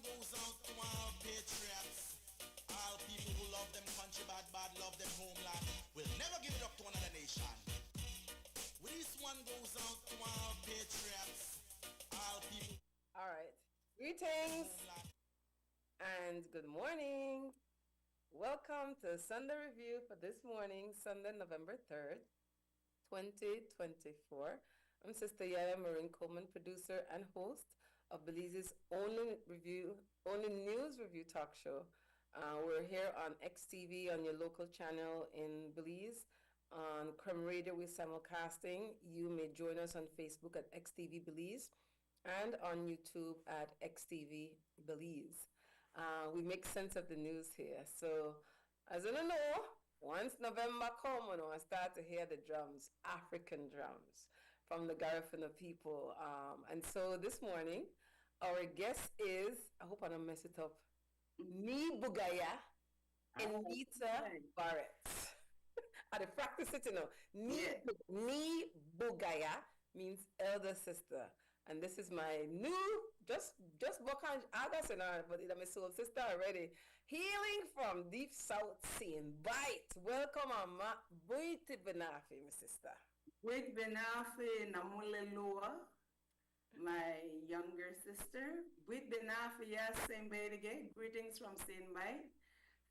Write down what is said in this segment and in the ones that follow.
goes out to all patriots, all people who love them country bad, love them homeland, will never give it up to another nation. This one goes out to all patriots, all people. All right. Greetings and good morning. Welcome to Sunday Review for this morning, Sunday, November 3rd, 2024. I'm Sister YaYa, Marin, Coleman, producer and host of Belize's only news review talk show. We're here on XTV on your local channel in Belize. On Crumb Radio, we're simulcasting. You may join us on Facebook at XTV Belize and on YouTube at XTV Belize. We make sense of the news here. So, as you know, once November comes, I start to hear the drums, African drums, from the Garifuna people. And so this morning, our guest is, I hope I don't mess it up, YaYa, Enita Barrett. I practice it, YaYa means elder sister. And this is my new, just book on August and all, but it's my soul sister already. Hailing from deep south scene. Bite. Welcome, Mama. Buit Benafi, my sister. Buit Benafi Namulelua, my younger sister. Buit Benafi, yes, Saint Baitige. Greetings from Saint Bite.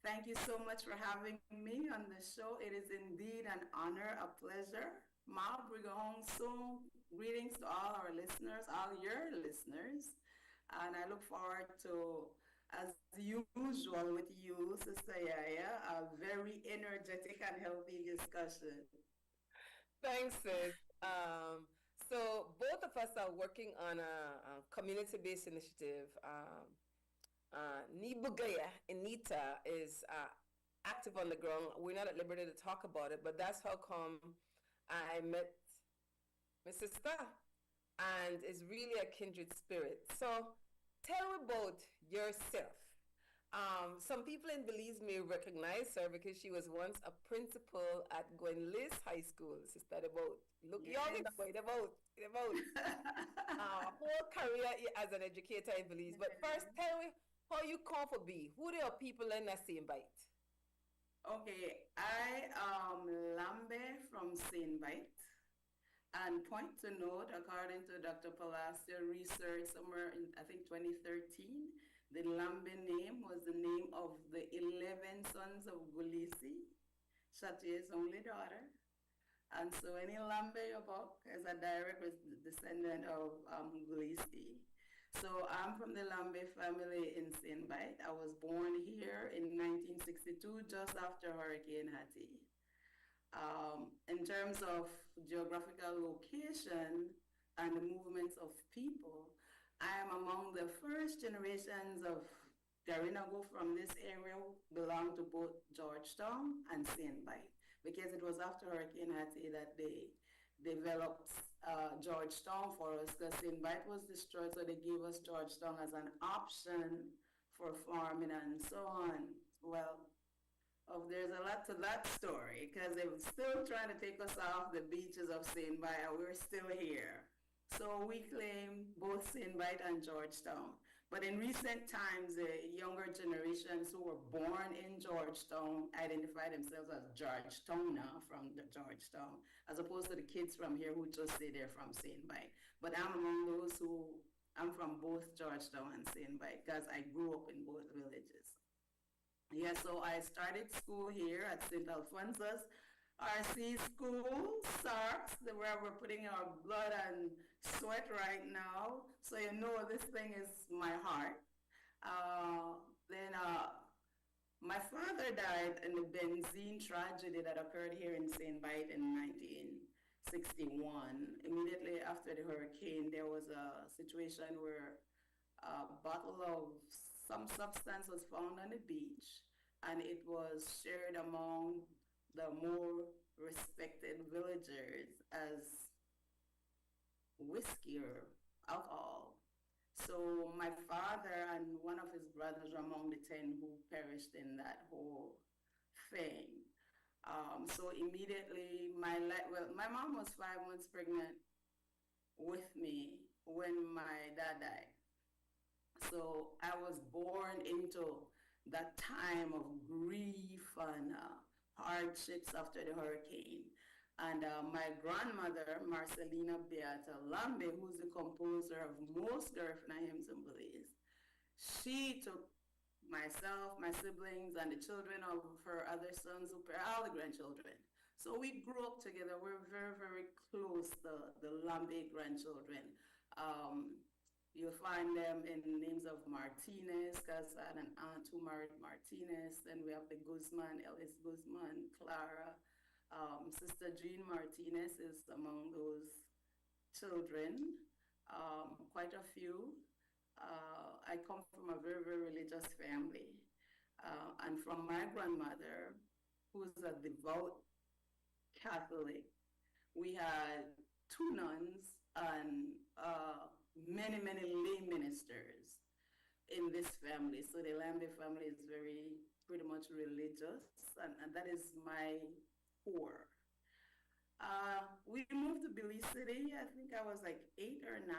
Thank you so much for having me on the show. It is indeed an honor, a pleasure. Ma, bring home soon. Greetings to all our listeners, all your listeners. And I look forward to, as usual with you, Sister YaYa, a very energetic and healthy discussion. Thanks, sis. So both of us are working on a community-based initiative. YaYa, Enita, is active on the ground. We're not at liberty to talk about it, but that's how come I met my sister, and is really a kindred spirit. So tell me about yourself. Some people in Belize may recognize her because she was once a principal at Gwenlis High School. Sister, the boat. Look young in the way, the boat. Whole career as an educator in Belize. But first, tell me how you come for be. Who are people in that same bite? Okay, I am Lambe from Saint Bite. And point to note, according to Dr. Palacio research somewhere in, I think, 2013, the Lambe name was the name of the 11 sons of Gulisi, Shatier's only daughter. And so any Lambe Yobok is a direct descendant of Gulisi. So I'm from the Lambe family in Saint Bite. I was born here in 1962, just after Hurricane Hattie. In terms of geographical location and the movements of people, I am among the first generations of Garinago from this area belong to both Georgetown and Saint Bite, because it was after Hurricane Hattie that they developed Georgetown for us, because Saint Bite was destroyed, so they gave us Georgetown as an option for farming and so on. Well, there's a lot to that story, because they were still trying to take us off the beaches of Saint Bite, and we're still here. So we claim both Saint Bite and Georgetown. But in recent times, the younger generations who were born in Georgetown identify themselves as Georgetowner from the Georgetown, as opposed to the kids from here who just say they're from Saint Bite. But I'm among those who, I'm from both Georgetown and Saint Bite, because I grew up in both villages. Yeah, so I started school here at St. Alphonsus RC School, SARS, where we're putting our blood and sweat right now. So you know this thing is my heart. Then my father died in the benzene tragedy that occurred here in St. Bite in 1961. Immediately after the hurricane, there was a situation where a bottle of some substance was found on the beach, and it was shared among the more respected villagers as whiskey or alcohol. So my father and one of his brothers were among the 10 who perished in that whole thing. So immediately my mom was 5 months pregnant with me when my dad died. So I was born into that time of grief and hardships after the hurricane. And my grandmother, Marcelina Beata Lambe, who's the composer of most Garifuna hymns and beliefs, she took myself, my siblings, and the children of her other sons, all the grandchildren. So we grew up together. We're very, very close, the Lambe grandchildren. Um, you'll find them in the names of Martinez, because I had an aunt who married Martinez. Then we have the Guzman, Ellis Guzman, Clara. Sister Jean Martinez is among those children, quite a few. I come from a very, very religious family. And from my grandmother, who's a devout Catholic, we had two nuns and many, many lay ministers in this family. So the Lambe family is very, pretty much religious, and that is my core. We moved to Belize City. I think I was like 8 or 9.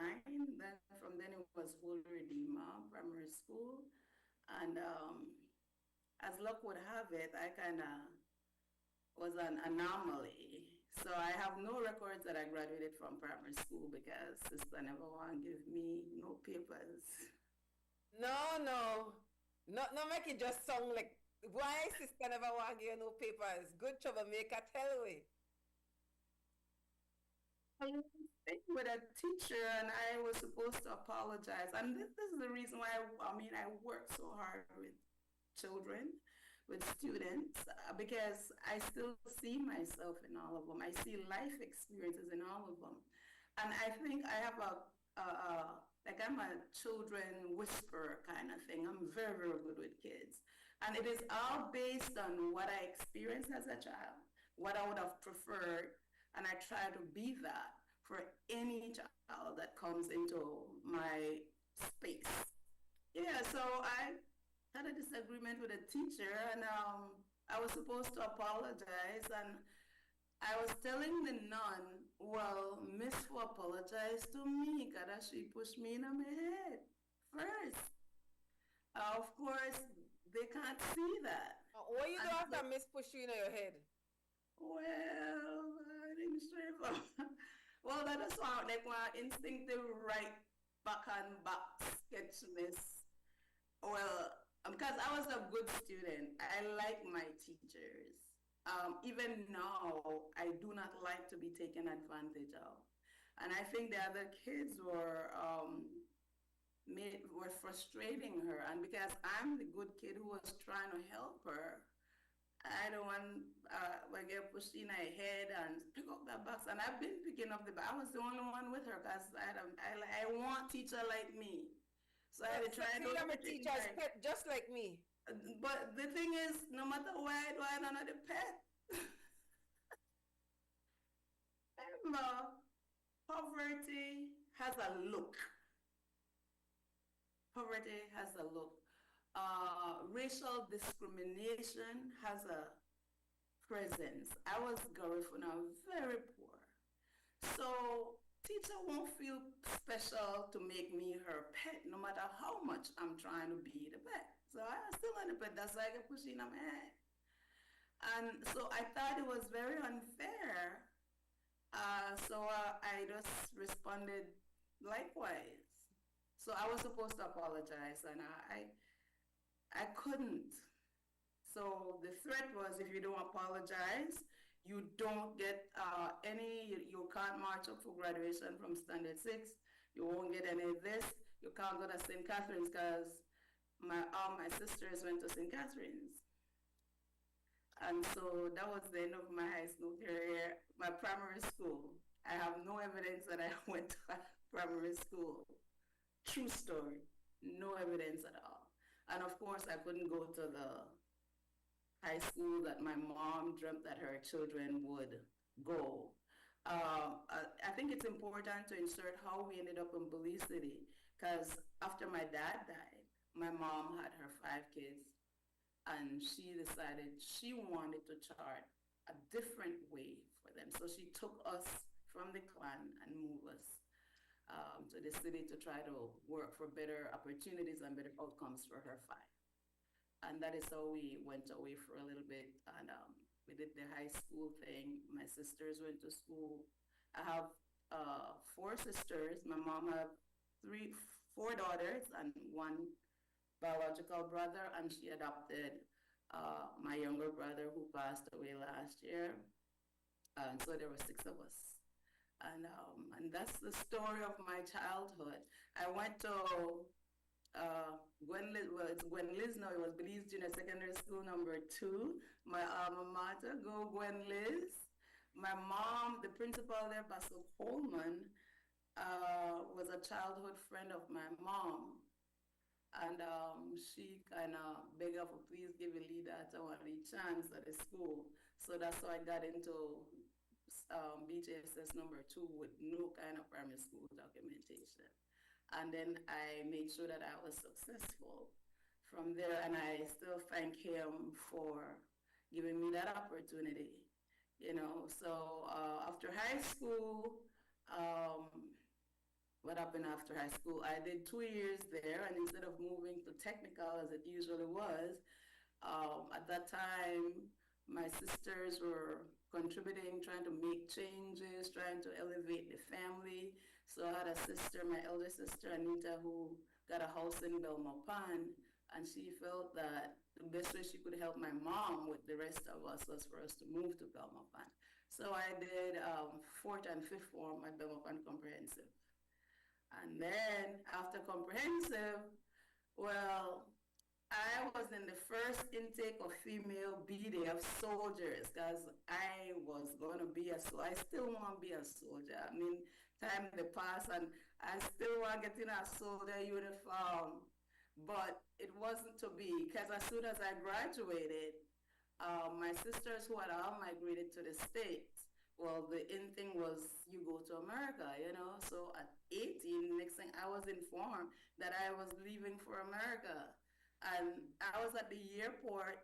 Then from then it was Holy Redeemer Primary School, and as luck would have it, I kind of was an anomaly. So I have no records that I graduated from primary school because Sistah never want to give me no papers. No, no. No, no make it just sound like, why Sistah never want to give you no papers? Good troublemaker, tell me. I was with a teacher and I was supposed to apologize. And this is the reason why I work so hard with children, with students, because I still see myself in all of them. I see life experiences in all of them. And I think I have like I'm a children whisperer kind of thing. I'm very, very good with kids. And it is all based on what I experienced as a child, what I would have preferred, and I try to be that for any child that comes into my space. Yeah, so I had a disagreement with a teacher, and I was supposed to apologize, and I was telling the nun, well, Miss will apologize to me because she pushed me in my head first. Of course, they can't see that. What you do after Miss push you in your head? Well, I didn't straight up. Well, that is why, like, my instinctive right back and back sketchiness. Well, because I was a good student, I like my teachers. Even now, I do not like to be taken advantage of. And I think the other kids were frustrating her. And because I'm the good kid who was trying to help her, I don't want when get pushed in her head and pick up that box. And I've been picking up the box. I was the only one with her because I want teacher like me. So I had to try to do a teacher's pet just like me. But the thing is, no matter why do I don't know the pet? Poverty has a look. Poverty has a look. Racial discrimination has a presence. I was Garifuna, very poor. So teacher won't feel special to make me her pet, no matter how much I'm trying to be the pet. So I still want the pet. That's why I get pushing on my head. And so I thought it was very unfair. So I just responded likewise. So I was supposed to apologize, and I couldn't. So the threat was, if you don't apologize, you don't get you can't march up for graduation from Standard 6. You won't get any of this. You can't go to St. Catherine's because all my sisters went to St. Catherine's. And so that was the end of my high school career, my primary school. I have no evidence that I went to primary school. True story. No evidence at all. And of course, I couldn't go to the high school that my mom dreamt that her children would go. I think it's important to insert how we ended up in Belize City, because after my dad died, my mom had her 5 kids, and she decided she wanted to chart a different way for them. So she took us from the clan and moved us. to the city to try to work for better opportunities and better outcomes for her five. And that is how we went away for a little bit, and we did the high school thing. My sisters went to school. I have four sisters. My mom had four daughters and one biological brother, and she adopted my younger brother who passed away last year. And so there were six of us. And that's the story of my childhood. I went to it's Gwen Liz now. It was Belize Junior Secondary School #2. My alma mater, go Gwen Liz. My mom, the principal there, Pastor Coleman, was a childhood friend of my mom. And she kind of begged her for please give a leader at one chance at the school. So that's how I got into BJSS #2 with no kind of primary school documentation. And then I made sure that I was successful from there, and I still thank him for giving me that opportunity, you know. So after high school, what happened after high school? I did 2 years there, and instead of moving to technical as it usually was, at that time, my sisters were contributing, trying to make changes, trying to elevate the family. So I had a sister, my elder sister, Enita, who got a house in Belmopan, and she felt that the best way she could help my mom with the rest of us was for us to move to Belmopan. So I did 4th and 5th form at Belmopan Comprehensive. And then after comprehensive, well, I was in the first intake of female BDF soldiers because I was going to be a soldier. I still want to be a soldier. I mean, time they pass and I still want to get in a soldier uniform. But it wasn't to be because as soon as I graduated, my sisters who had all migrated to the States, well, the in thing was you go to America, you know. So at 18, next thing I was informed that I was leaving for America. And I was at the airport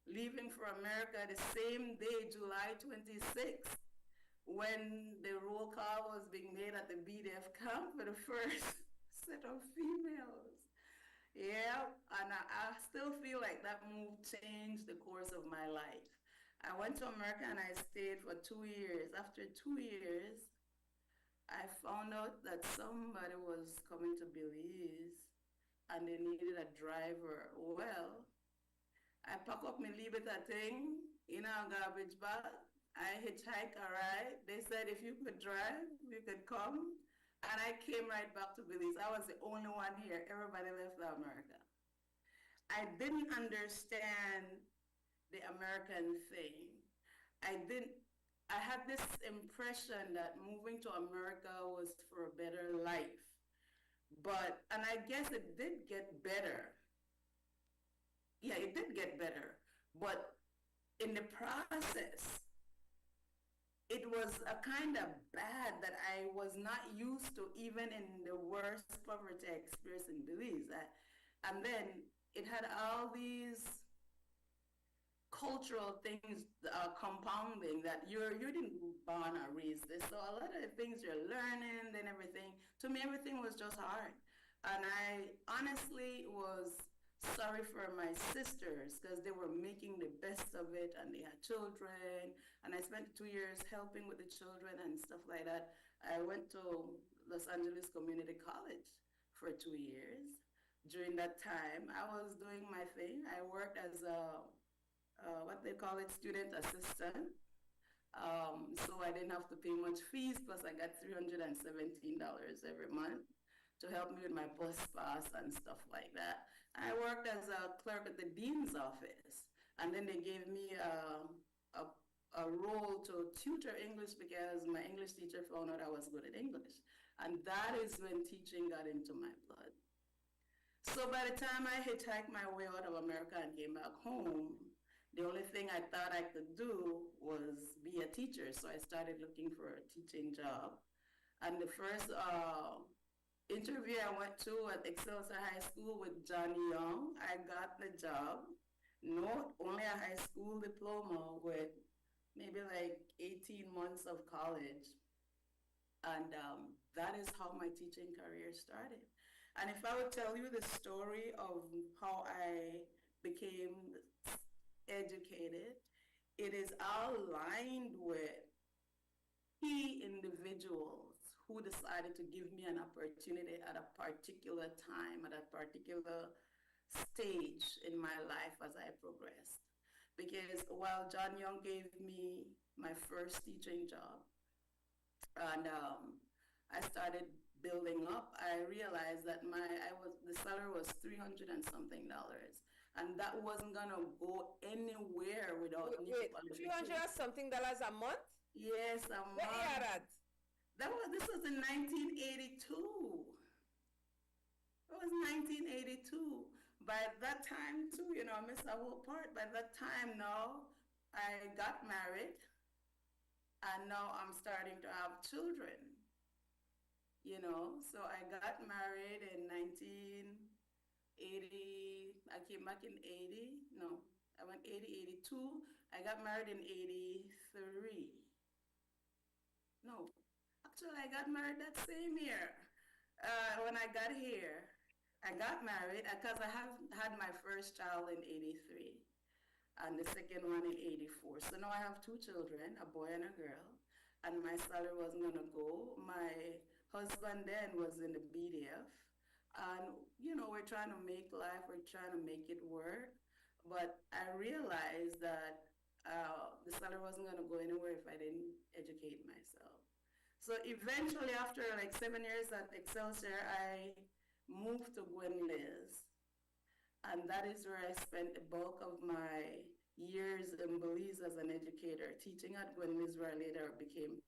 leaving for America the same day, July 26th, when the roll call was being made at the BDF camp for the first set of females. Yeah, and I still feel like that move changed the course of my life. I went to America and I stayed for 2 years. After 2 years, I found out that somebody was coming to Belize and they needed a driver. Well, I pack up my Liberta thing in a garbage bag. I hitchhiked a ride. They said if you could drive, you could come. And I came right back to Belize. I was the only one here. Everybody left America. I didn't understand the American thing. I had this impression that moving to America was for a better life. And I guess it did get better. Yeah, it did get better. But in the process, it was a kind of bad that I was not used to even in the worst poverty I experienced in Belize. And then it had all these cultural things compounding that you didn't born or raised this. So a lot of the things you're learning and everything, to me everything was just hard. And I honestly was sorry for my sisters because they were making the best of it and they had children. And I spent 2 years helping with the children and stuff like that. I went to Los Angeles Community College for 2 years. During that time, I was doing my thing. I worked as a what they call it, student assistant. So I didn't have to pay much fees, plus I got $317 every month to help me with my bus pass and stuff like that. I worked as a clerk at the dean's office, and then they gave me a role to tutor English because my English teacher found out I was good at English. And that is when teaching got into my blood. So by the time I hitchhiked my way out of America and came back home, the only thing I thought I could do was be a teacher. So I started looking for a teaching job. And the first interview I went to at Excelsior High School with Johnny Young, I got the job. No, only a high school diploma with maybe like 18 months of college. And that is how my teaching career started. And if I would tell you the story of how I became educated, it is aligned with key individuals who decided to give me an opportunity at a particular time, at a particular stage in my life as I progressed. Because while John Young gave me my first teaching job, and I started building up, I realized that the salary was $300 and something, and that wasn't gonna go anywhere without new Wait, $300 qualifications. something a month? Yes, a Where you month. at? This was in 1982. It was 1982. By that time, too, I missed that whole part. By that time now, I got married, and now I'm starting to have children. So I got married in 1980. I came back in 80. No, I went 80, 82. I got married in 83. No, actually, I got married that same year. When I got here, I got married because I have had my first child in 83 and the second one in 84. So now I have two children, a boy and a girl, and my salary wasn't going to go. My husband then was in the BDF, and we're trying to make life, we're trying to make it work. But I realized that the salary wasn't going to go anywhere if I didn't educate myself. So eventually, after like 7 years at Excelsior, I moved to Gwen Liz, and that is where I spent the bulk of my years in Belize as an educator, teaching at Gwen Liz, where I later became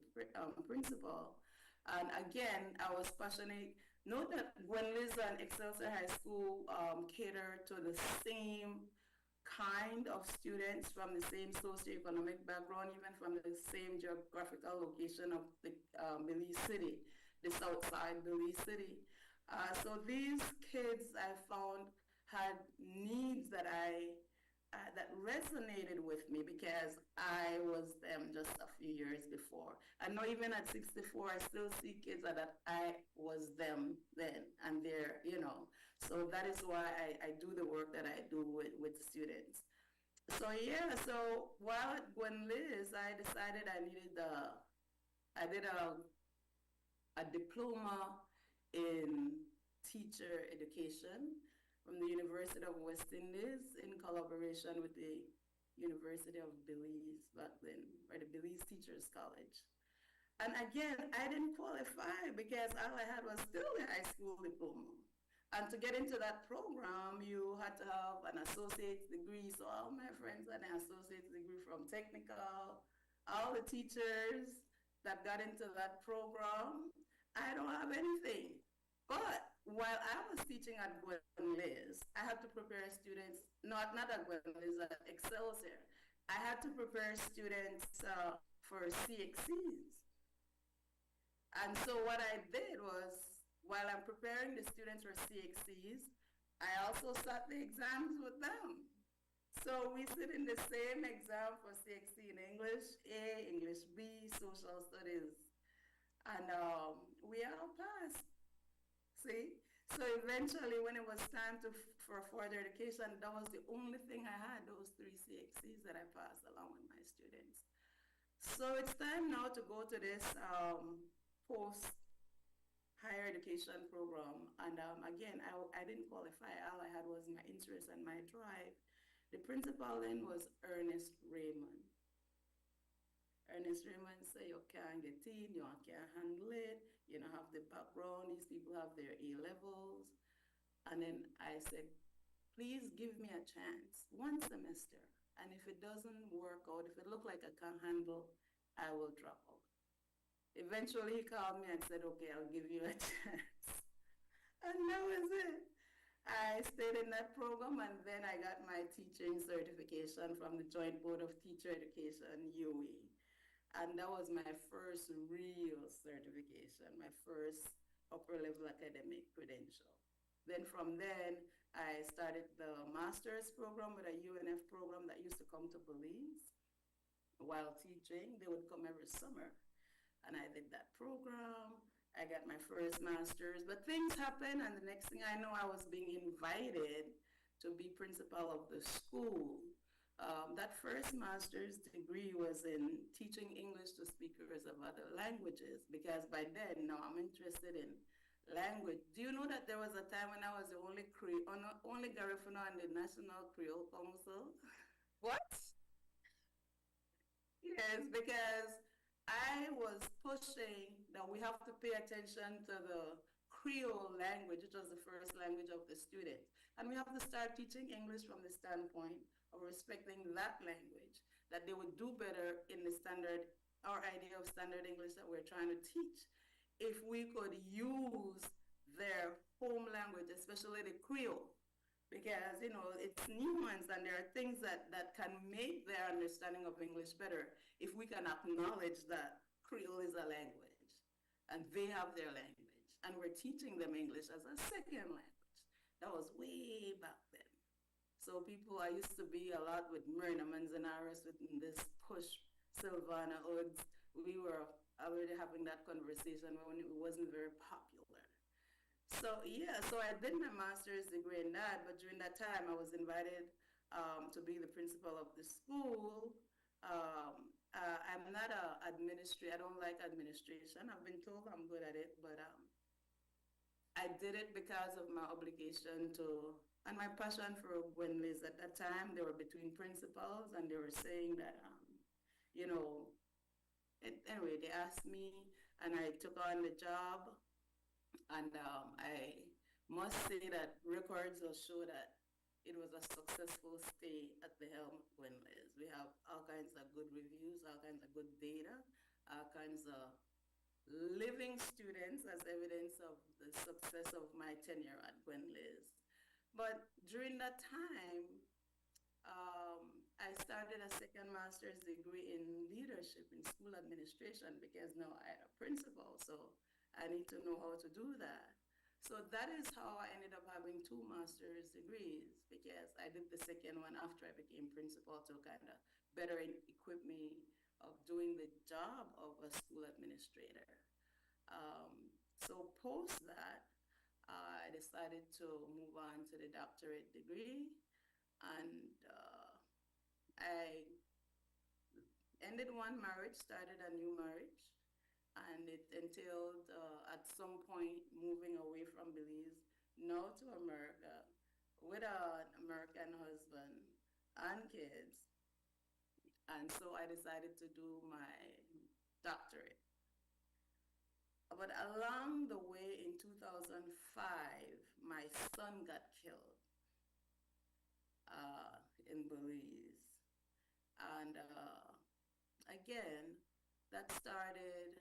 principal. And again, I was passionate. Note that Gwen Liz and Excelsior High School cater to the same kind of students from the same socioeconomic background, even from the same geographical location of the Belize City, the south side Belize City. So these kids I found had needs that resonated with me because I was them just a few years before. I know even at 64, I still see kids that I was them then, and they're. So that is why I do the work that I do with students. So yeah, so while at Gwen Liz, I decided I did a diploma in teacher education from the University of West Indies in collaboration with the University of Belize back then, or the Belize Teachers College. And again, I didn't qualify because all I had was still a high school diploma. And to get into that program, you had to have an associate's degree. So all my friends had an associate's degree from technical. All the teachers that got into that program, I don't have anything. But while I was teaching at Gwen Liz, I had to prepare students, not at Gwen Liz, at Excelsior. I had to prepare students for CXCs. And so what I did was, while I'm preparing the students for CXCs, I also sat the exams with them. So we sit in the same exam for CXC in English A, English B, Social Studies. And we all passed. See? So eventually, when it was time for further education, that was the only thing I had, those three CXCs that I passed along with my students. So it's time now to go to this post higher education program. And again, I didn't qualify. All I had was my interest and my drive. The principal then was Ernest Raymond. Ernest Raymond said, you can't get in, you can't handle it, you don't have the background, these people have their A-levels. And then I said, please give me a chance, one semester. And if it doesn't work out, if it looks like I can't handle, I will drop out. Eventually he called me and said, okay, I'll give you a chance. And that was it. I stayed in that program, and then I got my teaching certification from the Joint Board of Teacher Education, UE. And that was my first real certification, my first upper level academic credential. Then from then, I started the master's program with a UNF program that used to come to Belize while teaching. They would come every summer. And I did that program. I got my first master's, but things happened, and the next thing I know, I was being invited to be principal of the school. That first master's degree was in teaching English to speakers of other languages, because by then, now I'm interested in language. Do you know that there was a time when I was the only Garifuna in the National Creole Council? What? Yes, because I was pushing that we have to pay attention to the Creole language, which was the first language of the students. And we have to start teaching English from the standpoint of respecting that language, that they would do better in the standard, our idea of standard English that we're trying to teach, if we could use their home language, especially the Creole, because it's nuanced and there are things that can make their understanding of English better if we can acknowledge that Creole is a language and they have their language and we're teaching them English as a second language. That was way back then. So I used to be a lot with Marin and Manzanares with this push Sylvana Odes. We were already having that conversation when it wasn't very popular. So I did my master's degree in that, but during that time I was invited to be the principal of the school. I'm not a administrator. I don't like administration. I've been told I'm good at it, but I did it because of my obligation to, and my passion for Gwenlis. At that time, they were between principals, and they were saying that, anyway, they asked me, and I took on the job. And I must say that records will show that it was a successful stay at the helm of Gwenlis. We have all kinds of good reviews, all kinds of good data, all kinds of living students as evidence of the success of my tenure at Gwenlis. But during that time, I started a second master's degree in leadership in school administration, because now I had a principal, so I need to know how to do that. So that is how I ended up having two master's degrees, because I did the second one after I became principal to kind of better equip me of doing the job of a school administrator. So post that, I decided to move on to the doctorate degree, and I ended one marriage, started a new marriage, and it entailed at some point moving away from Belize, now to America, with an American husband and kids. And so I decided to do my doctorate. But along the way in 2005, my son got killed in Belize. And again, that started,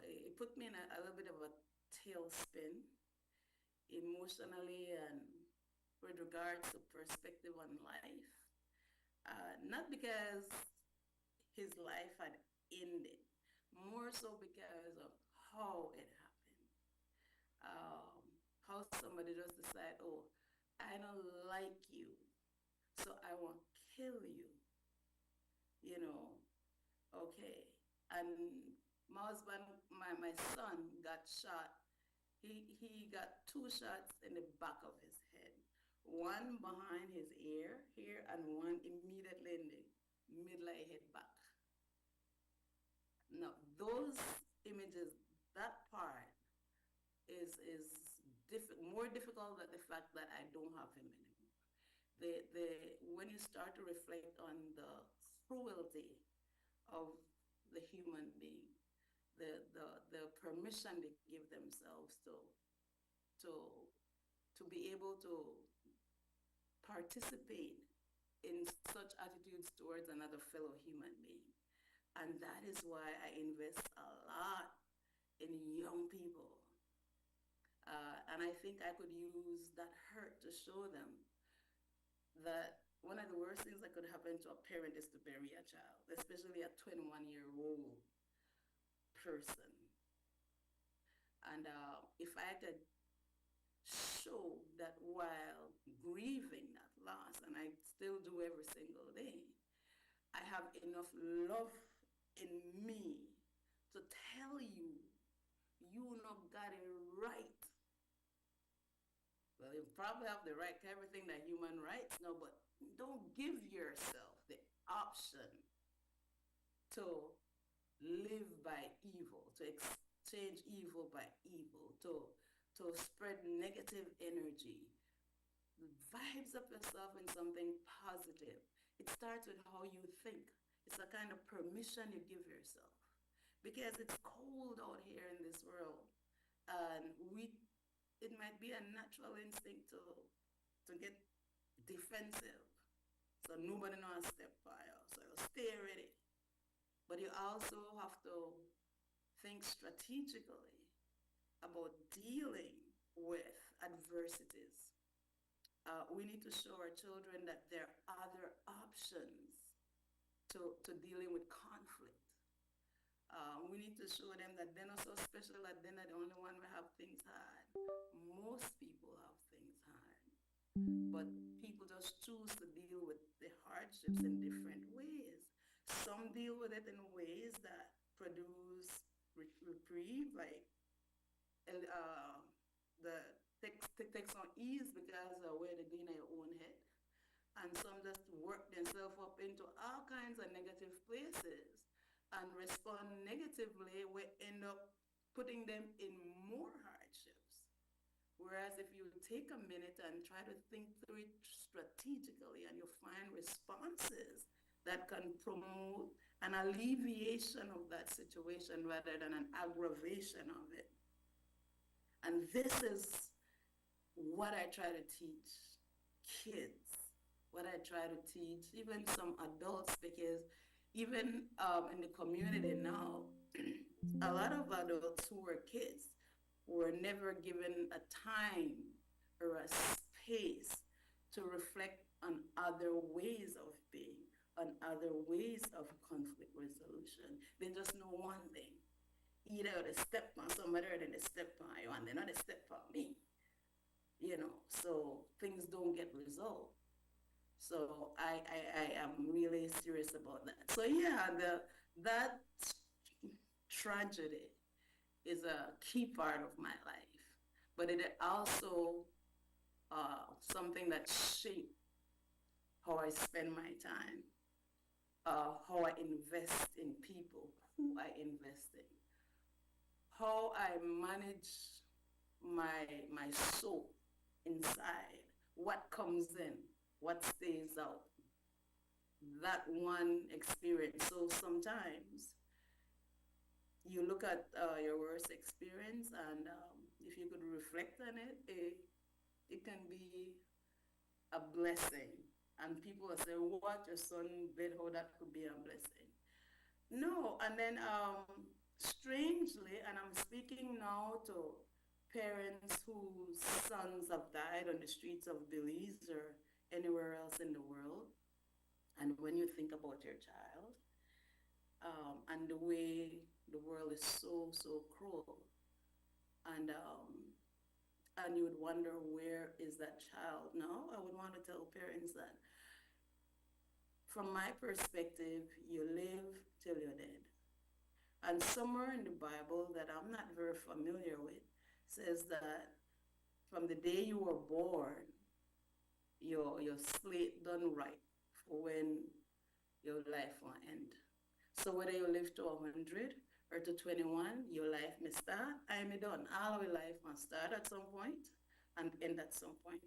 it put me in a little bit of a tailspin emotionally and with regards to perspective on life. Not because his life had ended, more so because of how it happened. How somebody just decide, oh, I don't like you, so I won't kill you. Okay. And my husband, my son got shot. He got two shots in the back of his head. One behind his ear here and one immediately in the middle of his head back. Now, those images, that part is more difficult than the fact that I don't have him anymore. When you start to reflect on the cruelty of the human being, the permission they give themselves to be able to participate in such attitudes towards another fellow human being. And that is why I invest a lot in young people. And I think I could use that hurt to show them that one of the worst things that could happen to a parent is to bury a child, especially a 21-year-old person. And if I could show that while grieving that loss, and I still do every single day, I have enough love in me to tell you you not got it right. Well, you probably have the right to everything that human rights no, but don't give yourself the option to live by evil, to exchange evil by evil, to spread negative energy. Vibes up yourself in something positive. It starts with how you think. It's a kind of permission you give yourself. Because it's cold out here in this world. And it might be a natural instinct to get defensive. So nobody knows step by you. So you stay ready. But you also have to think strategically about dealing with adversities. We need to show our children that there are other options to dealing with conflict. We need to show them that they're not so special, that they're not the only one who have things hard. Most people have things hard. But people just choose to deal with the hardships in different ways. Some deal with it in ways that produce reprieve, like the takes on ease because where they go in your own head. And some just work themselves up into all kinds of negative places and respond negatively, we end up putting them in more hardships. Whereas if you take a minute and try to think through it strategically and you find responses that can promote an alleviation of that situation rather than an aggravation of it. And this is what I try to teach kids, what I try to teach even some adults, because even in the community now, a lot of adults who were kids were never given a time or a space to reflect on other ways of being, on other ways of conflict resolution. They just know one thing. Either they step on somebody or they step on you, and they're not a step on me. So things don't get resolved. So I am really serious about that. So yeah, that tragedy is a key part of my life, but it also something that shaped how I spend my time, how I invest in people, who I invest in, how I manage my soul inside, what comes in, what stays out. That one experience. So sometimes you look at your worst experience, and if you could reflect on it, it can be a blessing. And people will say, what, your son did, how that could be a blessing? No, and then strangely, and I'm speaking now to parents whose sons have died on the streets of Belize or anywhere else in the world, and when you think about your child, and the way the world is so cruel, and you would wonder, where is that child now? I would want to tell parents that from my perspective, you live till you're dead. And somewhere in the Bible that I'm not very familiar with says that from the day you were born, your slate done right for when your life will end. So whether you live to 100 or to 21, your life may start, I may done. All our life must start at some point and end at some point.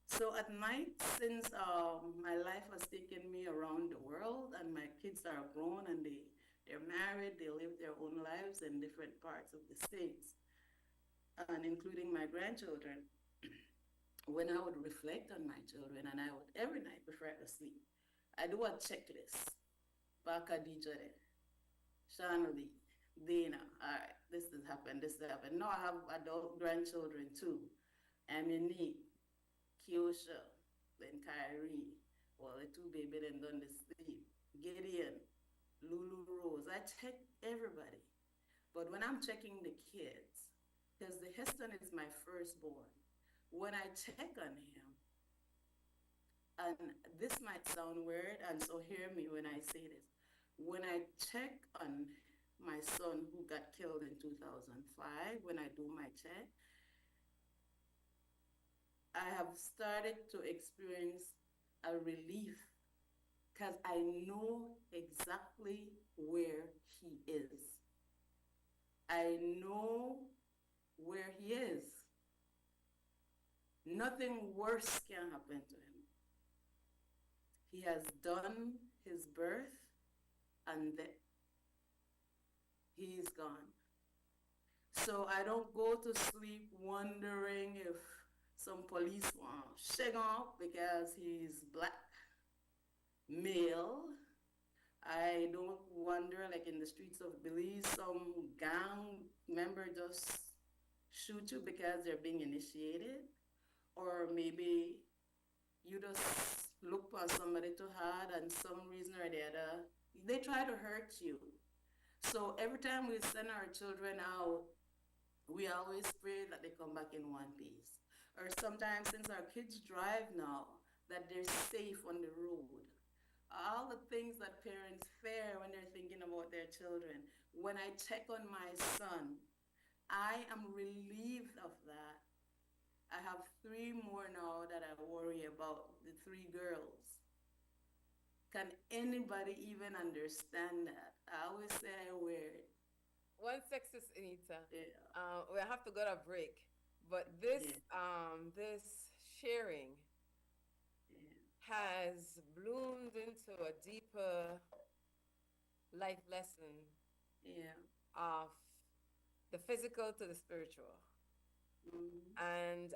So at night, since my life has taken me around the world and my kids are grown and they're married, they live their own lives in different parts of the States, and including my grandchildren, when I would reflect on my children, and I would every night before I go to sleep, I do a checklist. Baka DJ, Shanali, Dana, all right, this has happened, this has happened. Now I have adult grandchildren too. Enita, Kiosha, then Kyrie, well, the two baby then done the sleep. Gideon, Lulu Rose, I check everybody. But when I'm checking the kids, because the Heston is my firstborn, when I check on him, and this might sound weird, and so hear me when I say this, when I check on my son who got killed in 2005, when I do my check, I have started to experience a relief because I know exactly where he is. I know where he is. Nothing worse can happen to him. He has done his birth and then he's gone. So I don't go to sleep wondering if some police want to shake off because he's black, male. I don't wonder, like in the streets of Belize, some gang member just shoot you because they're being initiated. Or maybe you just look for somebody too hard and some reason or the other, they try to hurt you. So every time we send our children out, we always pray that they come back in one piece. Or sometimes, since our kids drive now, that they're safe on the road. All the things that parents fear when they're thinking about their children. When I check on my son, I am relieved of that. I have 3 more now that I worry about, the 3 girls. Can anybody even understand that? I always say I wear it. One sexist, Enita. Yeah. We have to go to break, but this Yeah. this sharing Yeah. has bloomed into a deeper life lesson Yeah. of the physical to the spiritual. Mm-hmm. And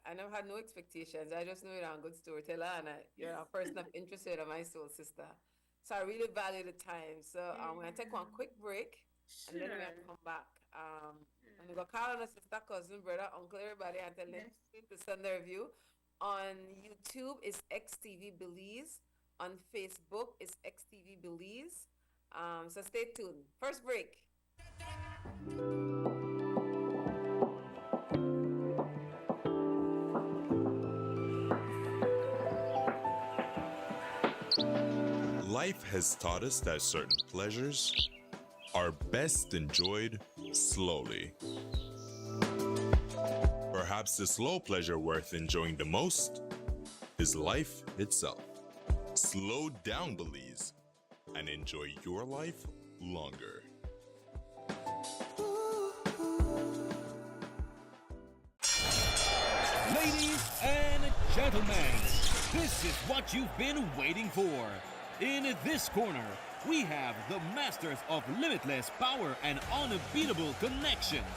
I never had no expectations. I just know you're a good storyteller and you're a person of interest in my soul, sister. So I really value the time. So I'm going to take one quick break and then we're going to Sure. come back. I'm going to call on a sister, cousin, brother, uncle, everybody, and tell them to send their review. On YouTube is XTV Belize. On Facebook is XTV Belize. So stay tuned. First break. Life has taught us that certain pleasures are best enjoyed slowly. Perhaps the slow pleasure worth enjoying the most is life itself. Slow down, Belize, and enjoy your life longer. Ladies and gentlemen, this is what you've been waiting for. In this corner, we have the masters of limitless power and unbeatable connections.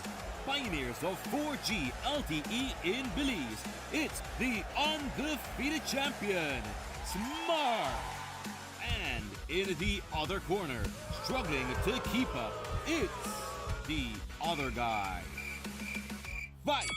Pioneers of 4G LTE in Belize. It's the undefeated champion, Smart. And in the other corner, struggling to keep up, it's the other guy. Fight!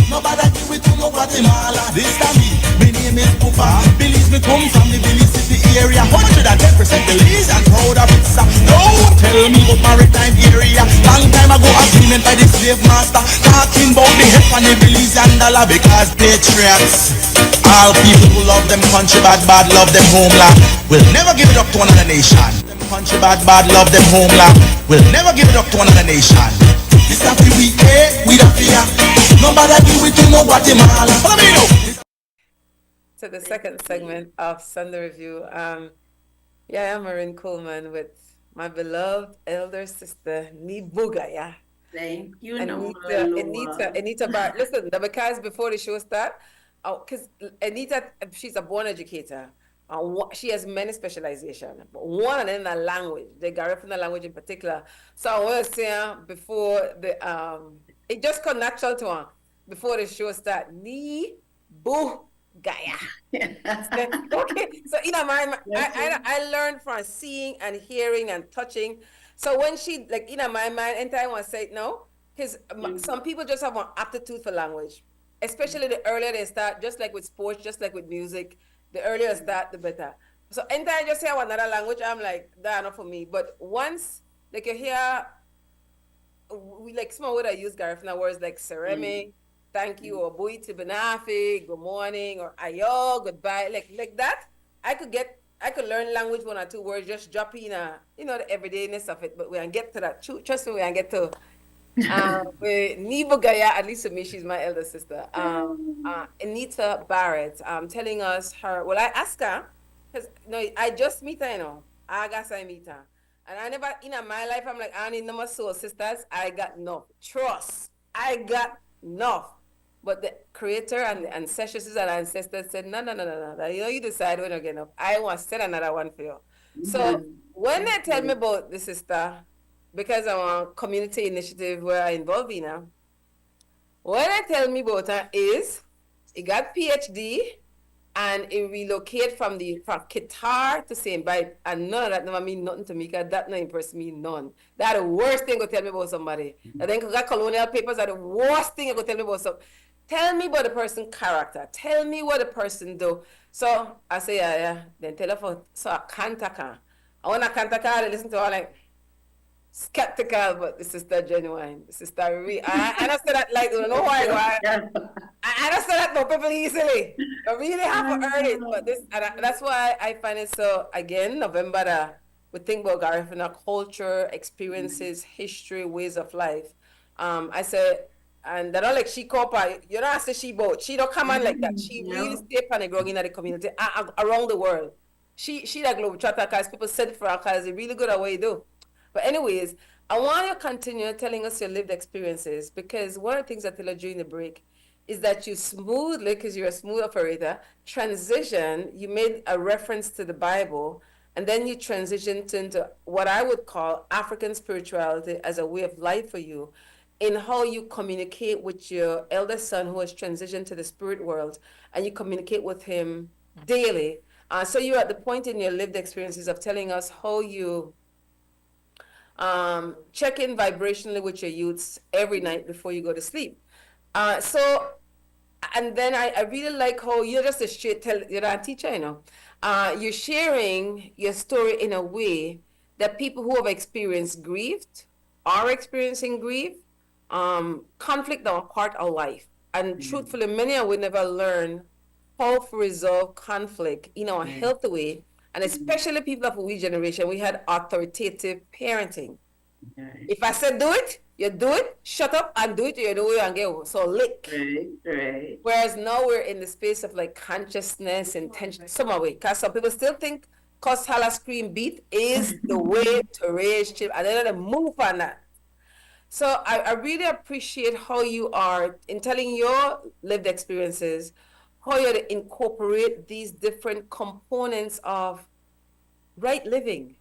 Nobody do it to no Guatemala. This time me name is Pupa. Belize me come from the Belize City area. 110% Belize and proud of it, sir. Don't tell me about maritime area. Long time ago agreement by the slave master. Talking about the help on the Belize and dollar because patriots. All people who love them country bad love them homeland. Will never give it up to another nation. Them country bad love them homeland. Will never give it up to another nation. This happy we we don't fear. Nobody do it to no Guatemala. Follow me now. To the second segment of Sunday Review. YaYa Marin Coleman with my beloved elder sister, YaYa. Thank you, Enita Barrett. Listen, because before the show start, because Enita, she's a born educator. She has many specializations, but one of them in the language, the Garifuna language in particular. So I want to say before the it just come natural to her before the show start. Ni bu Gaya. Okay, so you know, I learned from seeing and hearing and touching. So when she like in my mind, anytime I say no, because some people just have an aptitude for language, especially the earlier they start. Just like with sports, just like with music, the earlier start, the better. So anytime I just hear another language, I'm like, that's not for me. But once like you hear, we like small word I use Garifuna words like sereme. Thank you, or buiti benafi, good morning, or ayo, goodbye, like that. I could learn language 1 or 2 words, just drop in the everydayness of it. But we can get to that. Trust me, we can get to. With Nivo Gaya, at least to me, she's my elder sister. Enita Barrett, telling us her. Well, I asked her because I just meet her, I guess I meet her, and I never in my life. I'm like, I need no more soul sisters. I got enough trust. I got enough. But the creator and the ancestors and ancestors said, no. You decide when you get enough. I want to set another one for you. So when they tell me about the Sistah, because I'm a community initiative where I involve in her, what they tell me about her is he got PhD and he relocated from Qatar to St. Bite, and none of that never mean nothing to me because that not impress me none. That's the worst thing to tell me about somebody. And then got colonial papers are the worst thing you could tell me about somebody. Tell me about the person's character. Tell me what the person do. So I say, yeah. Then tell her for so I contact her. I want to contact her and listen to her like skeptical, but the sister genuine. The sister real. I don't say that like, you know why I don't say that no people easily. I really have to earn it. But that's why I find it so, again, November, we think about Garifuna culture, experiences, history, ways of life. I say, and they're not like she copper. You don't say she boat. She don't come on like that. She really stay on the ground in the community around the world. She like global chatter because people said for her because it's really good at what you do. But anyways, I want you to continue telling us your lived experiences because one of the things I tell you during the break is that you smoothly, because you're a smooth operator, transition. You made a reference to the Bible, and then you transitioned into what I would call African spirituality as a way of life for you, in how you communicate with your eldest son who has transitioned to the spirit world, and you communicate with him daily. So you're at the point in your lived experiences of telling us how you check in vibrationally with your youths every night before you go to sleep. And then I really like how you're just a straight you're a teacher, you're sharing your story in a way that people who have experienced grief, are experiencing grief, conflict are part of life. And truthfully, many would never learn how to resolve conflict in a healthy way. And especially people of we generation, we had authoritative parenting. If I said do it, you do it, shut up and do it, you do it and get so lick. Right. Whereas now we're in the space of like consciousness, intention, some way. Because some people still think cause holla scream beat is the way to raise children, and they're gonna move on that. So I really appreciate how you are in telling your lived experiences, how you incorporate these different components of right living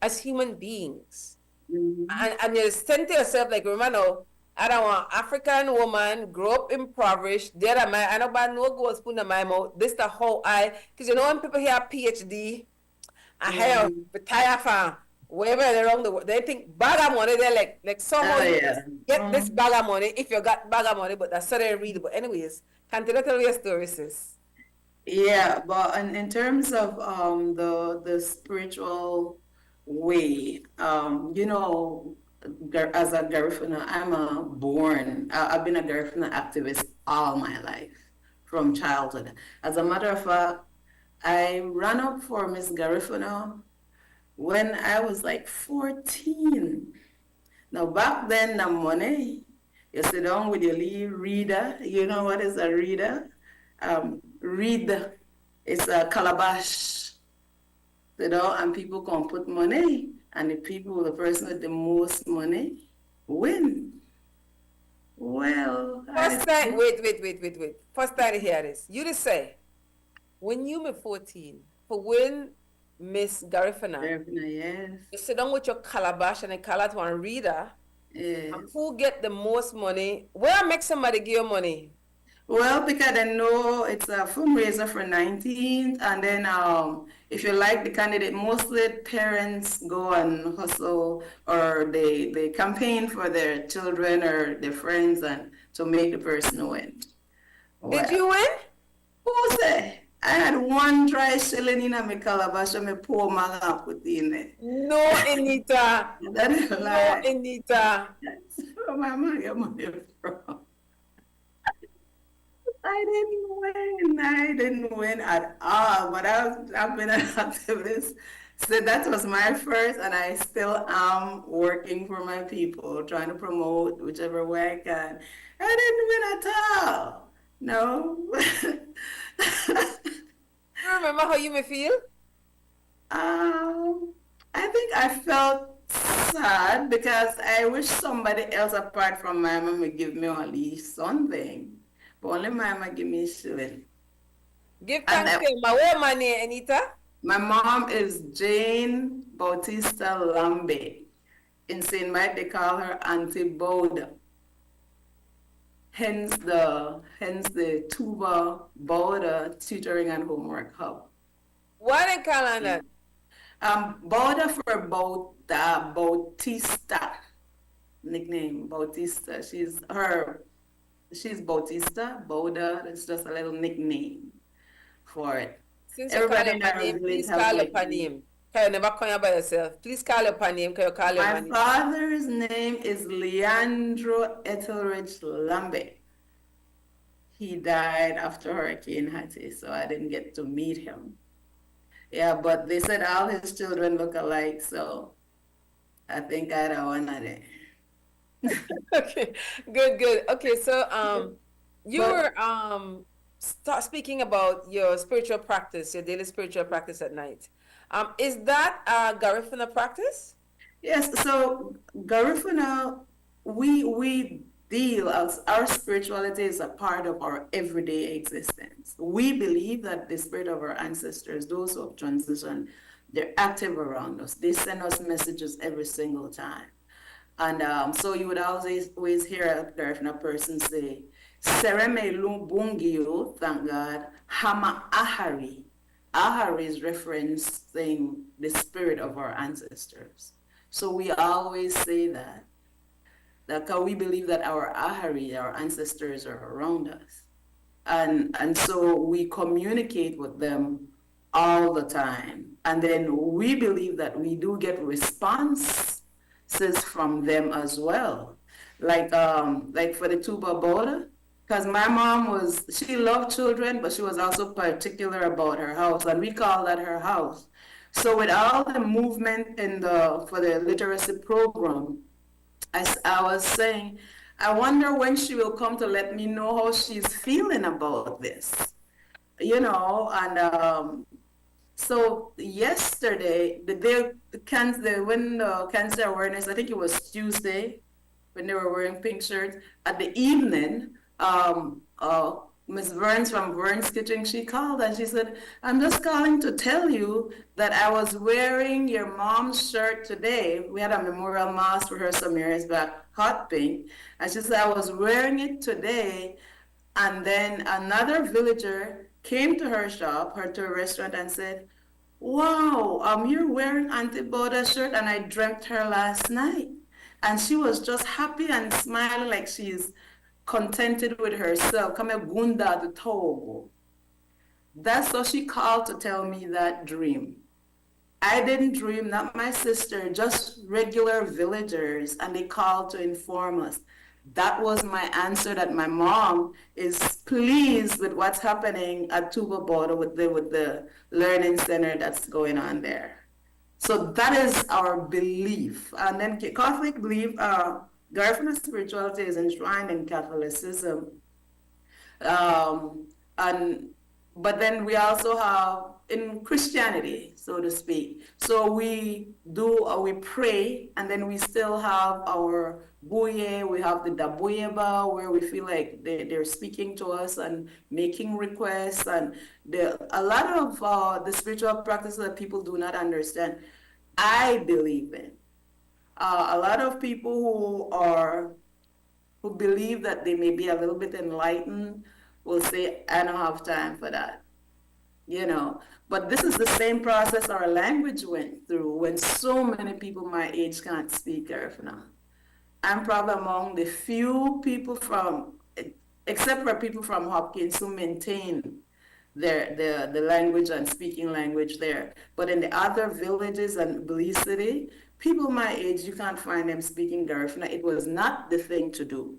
as human beings. And you think to yourself, like, remember, I don't want African woman, grow up impoverished, I don't want no gold spoon in my mouth. This the whole because when people hear PhD, I have retire from wherever around the world, they think bag of money. They're like somehow Oh, you yeah. get this bag of money if you got bag of money, but that's so they read. But anyways, continue to tell your story, sis. Yeah, but in terms of the spiritual way, as a Garifuna, I've been a Garifuna activist all my life from childhood. As a matter of fact, I ran up for Miss Garifuna when I was like 14. Now back then, the money, you sit down with your little reader. You know what is a reader? Read. It's a calabash, and people can put money, and the person with the most money, win. Well, First time, wait. First time to hear this. You just say, when you were 14, for when Miss Garifuna, yes, you sit down with your calabash and a call out one reader, yes. and who get the most money? Where make somebody give you money? Well, because I know it's a fundraiser for 19th, and then if you like the candidate, mostly parents go and hustle or they campaign for their children or their friends and to make the person win. Did you win? Who say? I had one dry shilling in my calabash and my poor man put in it. No, Enita. That is a No, lie. Enita. Where my mom get money from? I didn't win at all, but I've been an activist. So that was my first, and I still am working for my people, trying to promote whichever way I can. I didn't win at all. No. You remember how you may feel? I think I felt sad because I wish somebody else apart from my mom would give me at least something. But only my mama give me a shilling. Give thanks to him. Where money, Enita? My mom is Jane Bautista Lambe. In St. Mike, they call her Auntie Bauda. Hence the Tuba Bauda Tutoring and Homework Hub. What they call her that? Bauda for Bautista. Nickname Bautista. She's Bautista. Bauda. It's just a little nickname for it. Since you call your name, please call your name. Can you never call you by yourself? Please call your name. Can you call your name? My father's name is Leandro Etheridge Lambe. He died after Hurricane Hattie, so I didn't get to meet him. Yeah, but they said all his children look alike, so I think I don't want it. Okay, good. Okay, so you were speaking about your spiritual practice, your daily spiritual practice at night. Is that Garifuna practice? Yes, so Garifuna, we deal as our spirituality is a part of our everyday existence. We believe that the spirit of our ancestors, those who have transitioned, they're active around us. They send us messages every single time. And so you would always hear a Garifuna person say, Sereme Lumbungio, thank God, Hama Ahari. Ahari is referencing the spirit of our ancestors. So we always say that we believe that our Ahari, our ancestors, are around us. And so we communicate with them all the time. And then we believe that we do get responses from them as well. Like for the Tuba Border, because my mom she loved children, but she was also particular about her house, and we call that her house. So with all the movement for the literacy program, I was saying, I wonder when she will come to let me know how she's feeling about this, and so yesterday, when the cancer awareness, I think it was Tuesday, when they were wearing pink shirts, at the evening, Miss Burns from Burns Kitchen, she called and she said, I'm just calling to tell you that I was wearing your mom's shirt today. We had a memorial mass for her some years back, hot pink. And she said, I was wearing it today. And then another villager came to her shop, to her restaurant and said, wow, you're wearing Auntie Boda's shirt and I dreamt her last night. And she was just happy and smiling like she's contented with herself. Come gunda the Togo. That's what she called to tell me that dream. I didn't dream, not my sister, just regular villagers, and they called to inform us. That was my answer that my mom is pleased with what's happening at Tuba Border with the learning center that's going on there. So that is our belief. And then Catholic belief, Garifuna spirituality is enshrined in Catholicism. Um, and but then we also have in Christianity, so to speak. So we we pray, and then we still have our buye, we have the dabuyeba, where we feel like they're speaking to us and making requests, and a lot of the spiritual practices that people do not understand, I believe in. A lot of people who believe that they may be a little bit enlightened will say, I don't have time for that, you know. But this is the same process our language went through when so many people my age can't speak Garifuna. I'm probably among the few people from, except for people from Hopkins, who maintain the language and speaking language there. But in the other villages and Belize City, people my age, you can't find them speaking Garifuna. It was not the thing to do.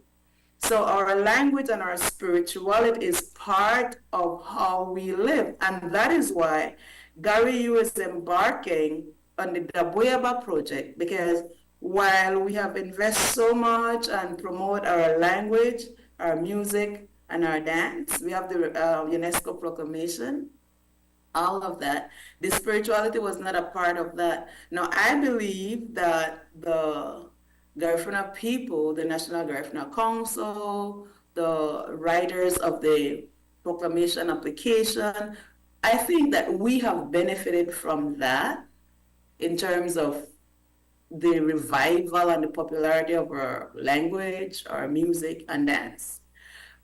So our language and our spirituality is part of how we live. And that is why Gary Yu is embarking on the Dabuyaba project, because while we have invested so much and promote our language, our music, and our dance, we have the UNESCO proclamation, all of that. The spirituality was not a part of that. Now, I believe that the Garifuna people, the National Garifuna Council, the writers of the proclamation application, I think that we have benefited from that in terms of the revival and the popularity of our language, our music, and dance.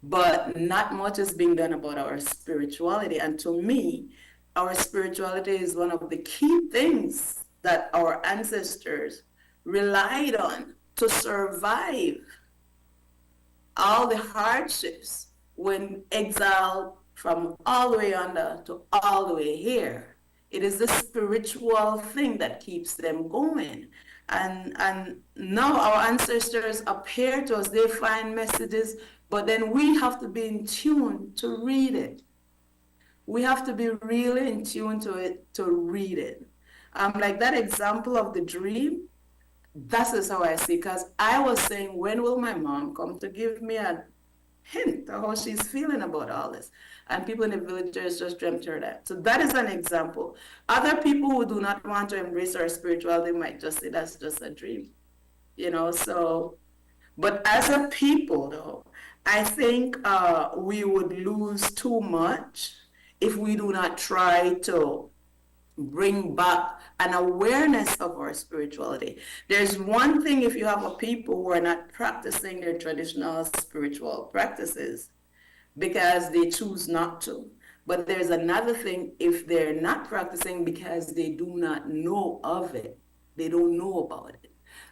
But not much is being done about our spirituality. And to me, our spirituality is one of the key things that our ancestors relied on to survive all the hardships when exiled from all the way under to all the way here. It is the spiritual thing that keeps them going. And now our ancestors appear to us, they find messages, but then we have to be in tune to read it. We have to be really in tune to it to read it. Like that example of the dream, that is how I see, because I was saying, when will my mom come to give me a hint of how she's feeling about all this? And people in the villagers just dreamt her that. So that is an example. Other people who do not want to embrace our spirituality might just say that's just a dream, you know. So, but as a people, though, I think we would lose too much if we do not try to bring back an awareness of our spirituality. There's one thing if you have a people who are not practicing their traditional spiritual practices because they choose not to. But there's another thing if they're not practicing because they do not know of it. They don't know about it.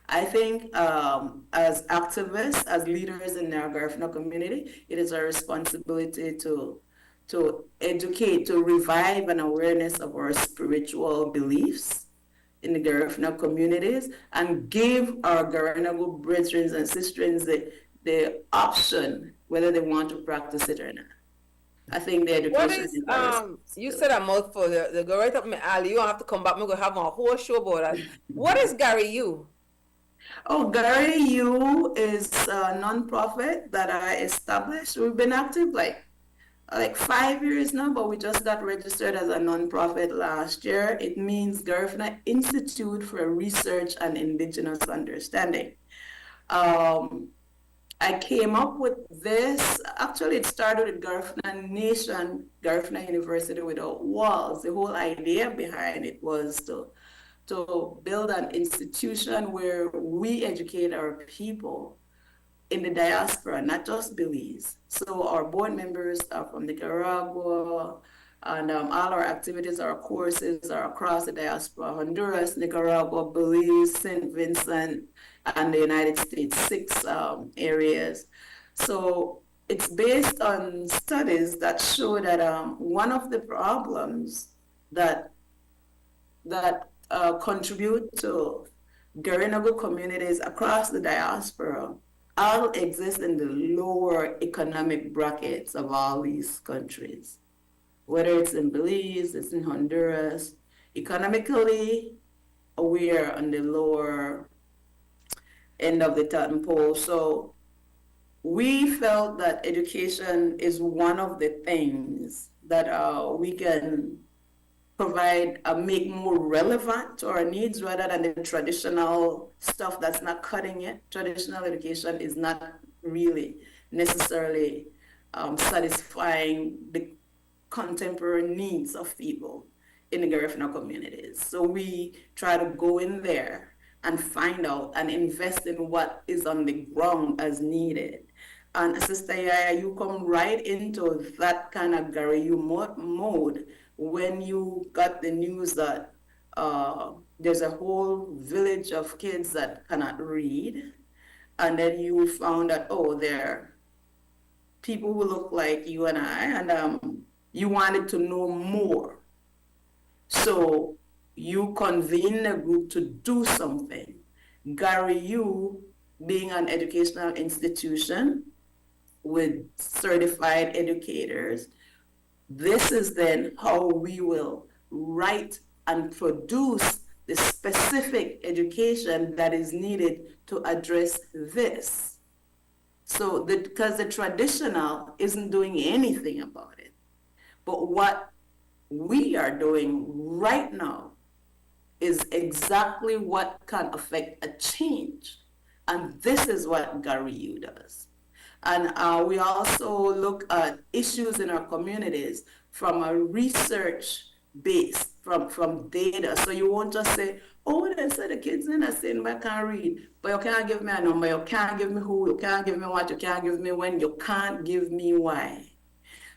I think as activists, as leaders in our Garifuna community, it is our responsibility to educate, to revive an awareness of our spiritual beliefs in the Garifuna communities and give our Garinagu brethren and sisters the option whether they want to practice it or not. I think the education What is, you said a mouthful, they go right up my alley. You don't have to come back, I'm going to have a whole show about that. What is Gary U? Oh, Gary U is a non-profit that I established. We've been active like 5 years now, but we just got registered as a non-profit last year. It means Garifuna Institute for Research and Indigenous Understanding. I came up with this, actually it started with Garifuna Nation, Garifuna University Without Walls. The whole idea behind it was to build an institution where we educate our people in the diaspora, not just Belize. So our board members are from Nicaragua, And all our activities, our courses are across the diaspora: Honduras, Nicaragua, Belize, St. Vincent, and the United States, 6 areas. So it's based on studies that show that one of the problems that contribute to Garinagu communities across the diaspora all exist in the lower economic brackets of all these countries. Whether it's in Belize, it's in Honduras, economically, we are on the lower end of the totem pole. So we felt that education is one of the things that we can provide, make more relevant to our needs rather than the traditional stuff that's not cutting it. Traditional education is not really necessarily satisfying the contemporary needs of people in the Garifuna communities. So we try to go in there and find out and invest in what is on the ground as needed. And Sister YaYa, you come right into that kind of Gariyu mode when you got the news that there's a whole village of kids that cannot read, and then you found that, oh, they're people who look like you and I, and you wanted to know more. So you convened a group to do something. Gariyu, being an educational institution with certified educators, this is then how we will write and produce the specific education that is needed to address this. So, because the traditional isn't doing anything about it. But what we are doing right now is exactly what can affect a change. And this is what Gariyu does. And we also look at issues in our communities from a research base, from data. So you won't just say, oh, they said the kids in the same I can't read, but you can't give me a number, you can't give me who, you can't give me what, you can't give me when, you can't give me why.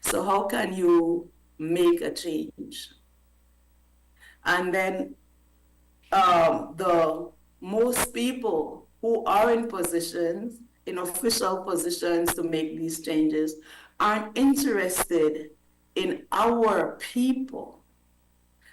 So how can you make a change? And then the most people who are in positions, in official positions to make these changes, aren't interested in our people.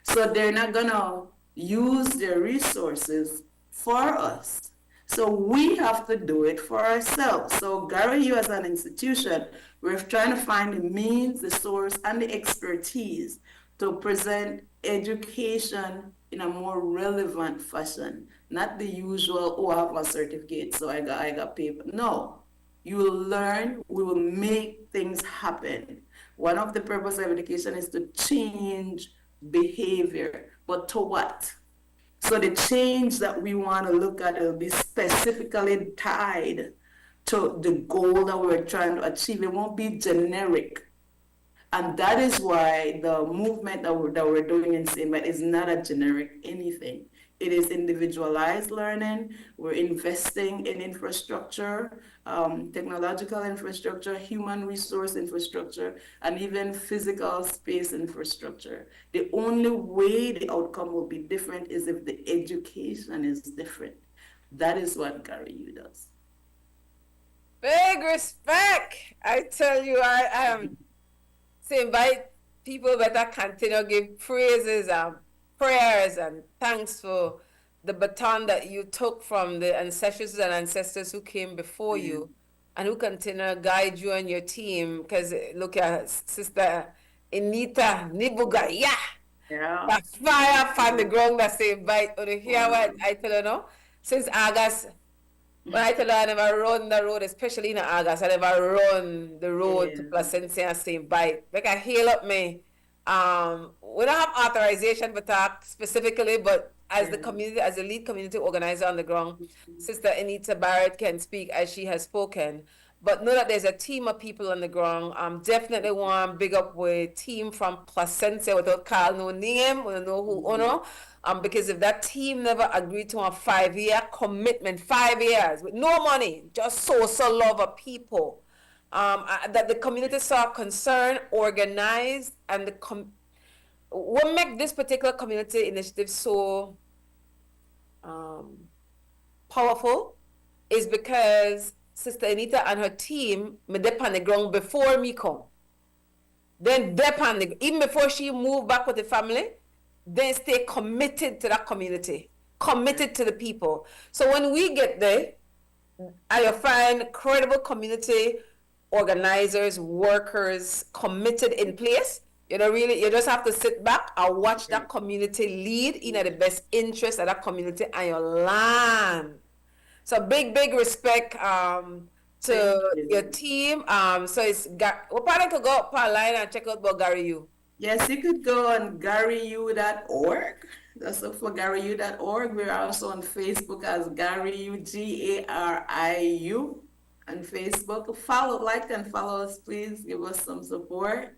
So they're not gonna use their resources for us. So we have to do it for ourselves. So Gariyu as an institution, we're trying to find the means, the source, and the expertise to present education in a more relevant fashion. Not the usual, oh, I have a certificate, so I got paper. No, you will learn, we will make things happen. One of the purposes of education is to change behavior, but to what? So the change that we want to look at will be specifically tied to the goal that we're trying to achieve. It won't be generic. And that is why the movement that we're doing in SIMBA is not a generic anything. It is individualized learning. We're investing in infrastructure, technological infrastructure, human resource infrastructure, and even physical space infrastructure. The only way the outcome will be different is if the education is different. That is what Gariyu does. Big respect. I tell you, I am to invite people better continue give praises and prayers and thanks for the baton that you took from the ancestors and ancestors who came before you and who continue to guide you and your team. Because look at Sister Enita Nibuga, Yeah. fire from the ground that say bite. Or you hear what I tell you now? Since August, when I tell you I never run the road, especially in August, I never run the road to Placencia and say bite. Like I heal up me. We don't have authorization to talk specifically, but as the community, as the lead community organizer on the ground, Sister Enita Barrett can speak as she has spoken. But know that there's a team of people on the ground. Definitely want to big up with team from Placencia without calling no name, we don't know who owner. Because if that team never agreed to a 5-year commitment, 5 years with no money, just so love of people, that the community saw concern, organized, and what make this particular community initiative so powerful is because Sister Enita and her team me dep on the ground before me come. Then dep on even before she moved back with the family, then stay committed to that community, committed to the people. So when we get there, I find credible community organizers, workers committed in place. You know, really, you just have to sit back and watch that community lead in the best interest of that community and your land. So big respect to your team. So it's we're probably could go up online and check out about Gary U. Yes, you could go on GaryU.org. Just look for GaryU.org. We're also on Facebook as GaryU, GARIU on Facebook. Follow, like, and follow us, please. Give us some support.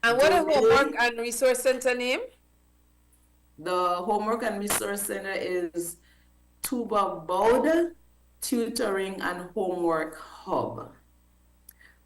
And what is homework and resource center name? The homework and resource center is Tuba Bauda Tutoring and Homework Hub.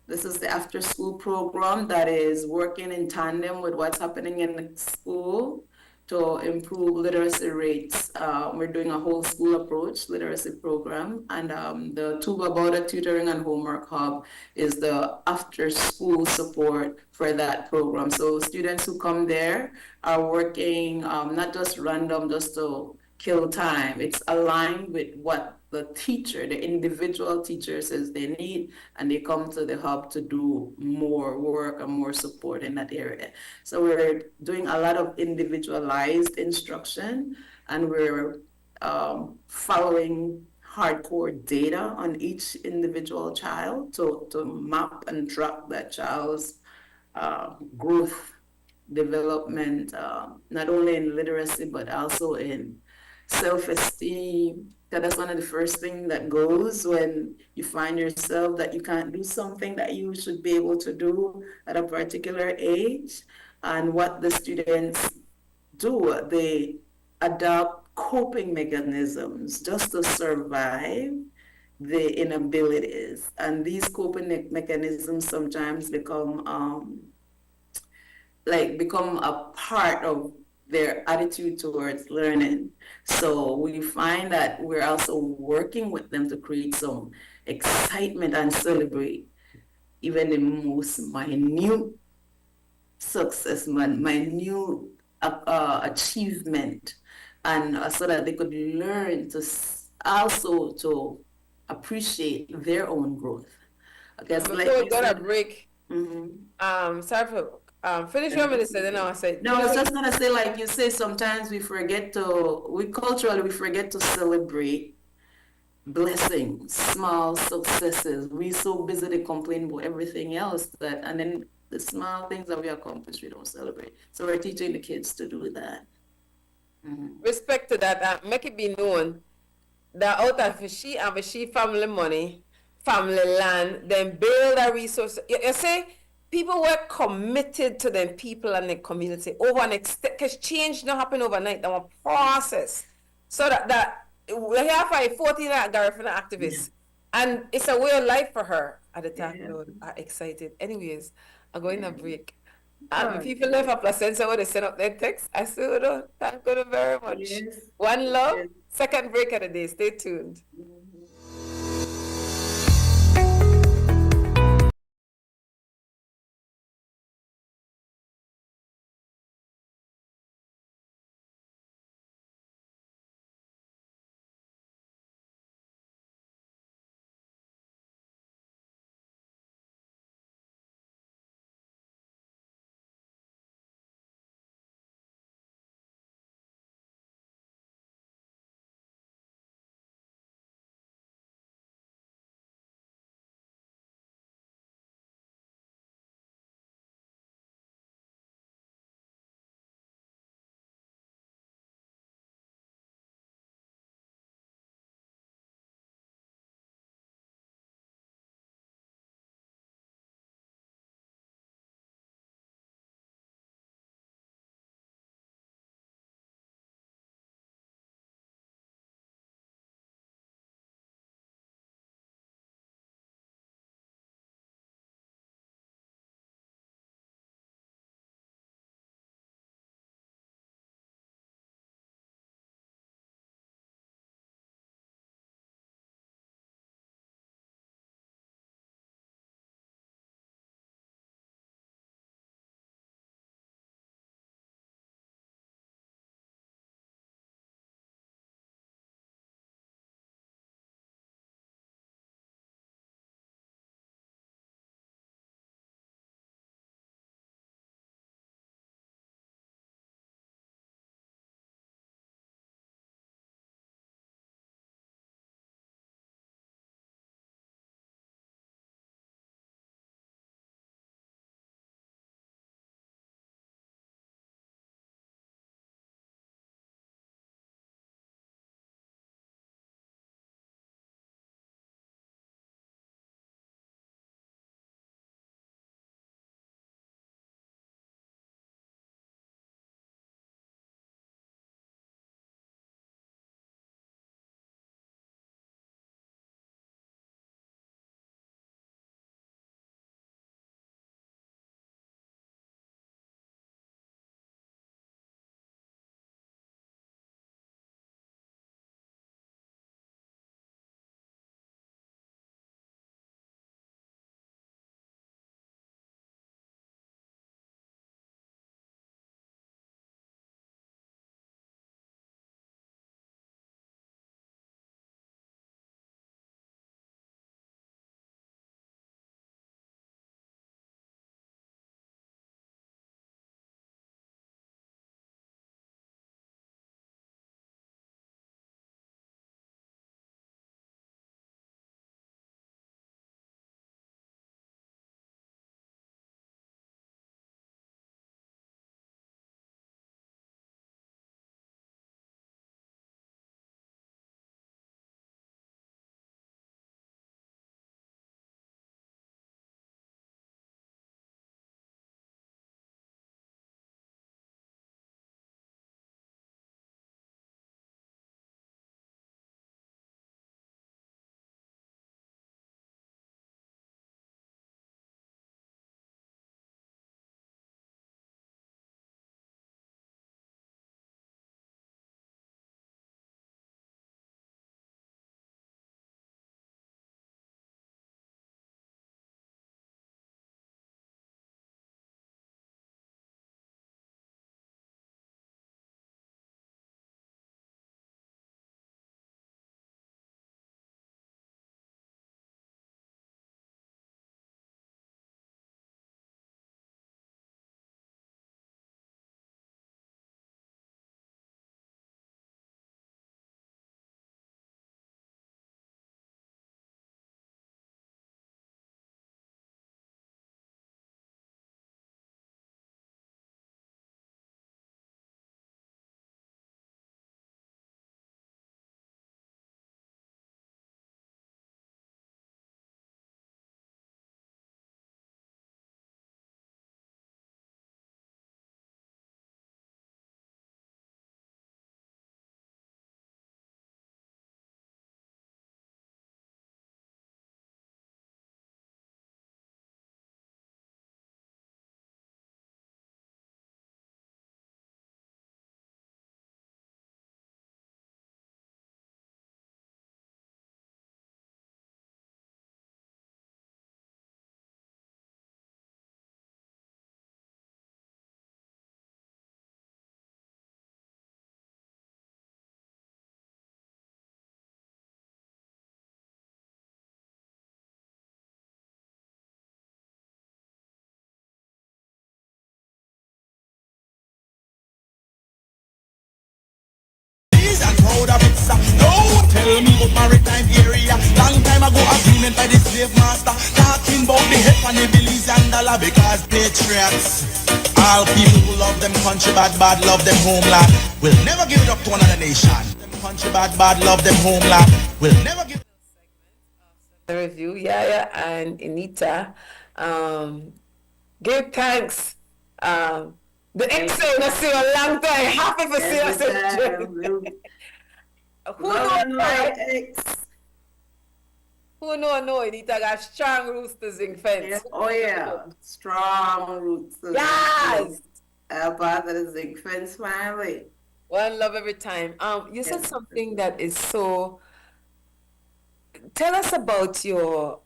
This is the after school program that is working in tandem with what's happening in the school to improve literacy rates. We're doing a whole school approach literacy program, and the Tuba Bauda Tutoring and Homework Hub is the after school support for that program. So students who come there are working not just random, just to kill time. It's aligned with what the teacher, the individual teacher says they need, and they come to the hub to do more work and more support in that area. So we're doing a lot of individualized instruction, and we're following hardcore data on each individual child to map and track that child's growth, development, not only in literacy, but also in self-esteem. That's one of the first things that goes when you find yourself that you can't do something that you should be able to do at a particular age. And what the students do, they adopt coping mechanisms just to survive the inabilities. And these coping mechanisms sometimes become a part of their attitude towards learning. So we find that we're also working with them to create some excitement and celebrate even the most minute success, minute achievement, and so that they could learn to also to appreciate their own growth. Okay, so before we go to break, sorry for finish your minute, then I'll say. No, I was just gonna say, like you say, sometimes we culturally forget to celebrate blessings, small successes. We so busy to complain about everything else and then the small things that we accomplish, we don't celebrate. So we're teaching the kids to do that. Respect to that, make it be known that out of she and she family money, family land, then build a resource. You say people were committed to them people and the community over an extent, because change don't happen overnight. That was a process. So that we have a 14 Garifuna activist, and it's a way of life for her at the time. I'm excited. Anyways, I'm going to break. People left a placenta when they send up their text. I still don't. Thank you very much. Yes. One love. Second break of the day. Stay tuned. about maritime area. Long time ago agreement by the slave master, talking about the head and the billies and dollar. Because patriots, all people who love them country bad love them homeland, will never give it up to another nation. Them country bad love them homeland, will never give The review, YaYa and Enita. Give thanks. The XA, I see a long time. Happy to see us. Who know, Enita got strong roots to zinc fence. Yeah. Oh yeah, strong roots. Yes. Part of the zinc fence family. One love every time. You said something that is so. Tell us about your.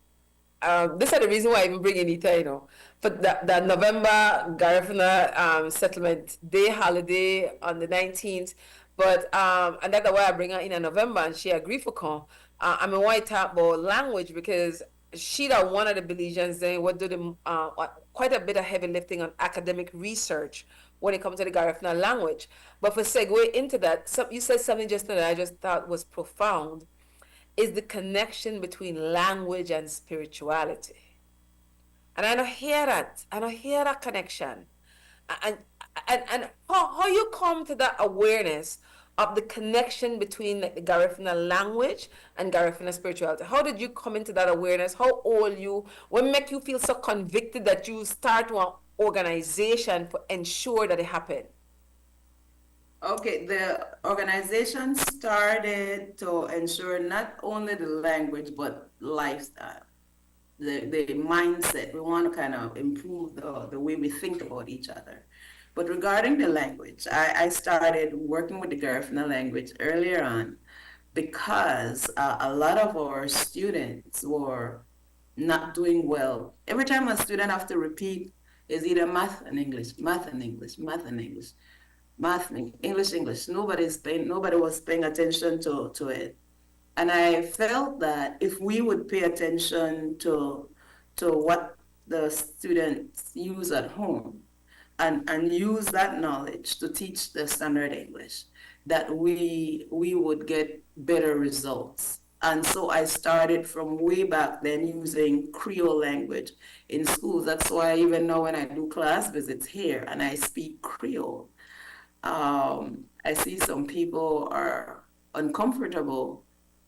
This is the reason why I even bring Enita, for the November Garifuna settlement day holiday on the 19th. But and that's why I bring her in November, and she agreed for come. I mean, why talk about language, because she that one of the Belizeans then would do the quite a bit of heavy lifting on academic research when it comes to the Garifuna language. But for segue into that, you said something just now that I just thought was profound, is the connection between language and spirituality. And I don't hear that. I don't hear that connection. And how you come to that awareness of the connection between the Garifuna language and Garifuna spirituality? How did you come into that awareness? How old you? What make you feel so convicted that you start one organization to ensure that it happen? Okay, the organization started to ensure not only the language but lifestyle, the mindset. We want to kind of improve the way we think about each other. But regarding the language, I started working with the Garifuna language earlier on because a lot of our students were not doing well. Every time a student have to repeat is either math and English, math and English, math and English. Math, English. Nobody was paying attention to it. And I felt that if we would pay attention to what the students use at home and use that knowledge to teach the standard English, that we would get better results. And so I started from way back then using Creole language in schools. That's why even now when I do class visits here and I speak Creole, I see some people are uncomfortable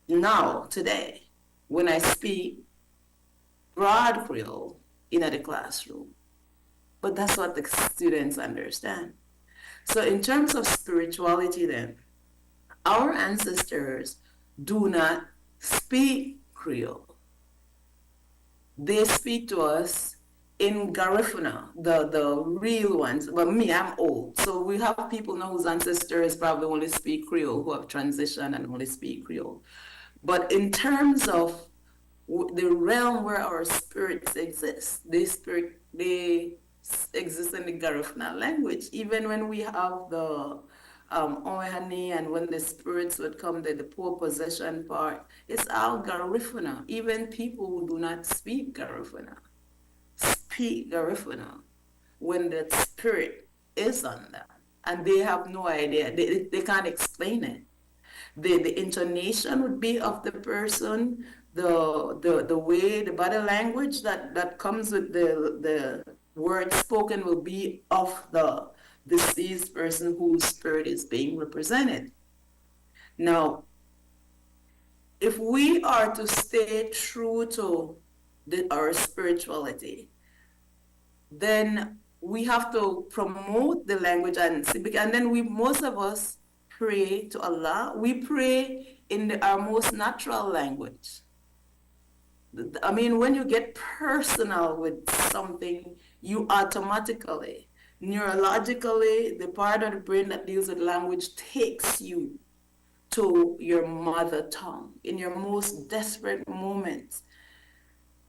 now, today, when I speak broad Creole in the classroom. But that's what the students understand. So in terms of spirituality then, our ancestors do not speak Creole. They speak to us in Garifuna, the real ones. But me, I'm old. So we have people now whose ancestors probably only speak Creole, who have transitioned and only speak Creole. But in terms of the realm where our spirits exist, they exist in the Garifuna language. Even when we have the Oyhani and when the spirits would come, the poor possession part, it's all Garifuna. Even people who do not speak Garifuna speak Garifuna when the spirit is on them. And they have no idea. They can't explain it. The intonation would be of the person, the way, the body language that comes with the word spoken will be of the deceased person whose spirit is being represented. Now, if we are to stay true to our spirituality, then we have to promote the language and then most of us pray to Allah. We pray in our most natural language. I mean, when you get personal with something, you automatically, neurologically, the part of the brain that deals with language takes you to your mother tongue. In your most desperate moments,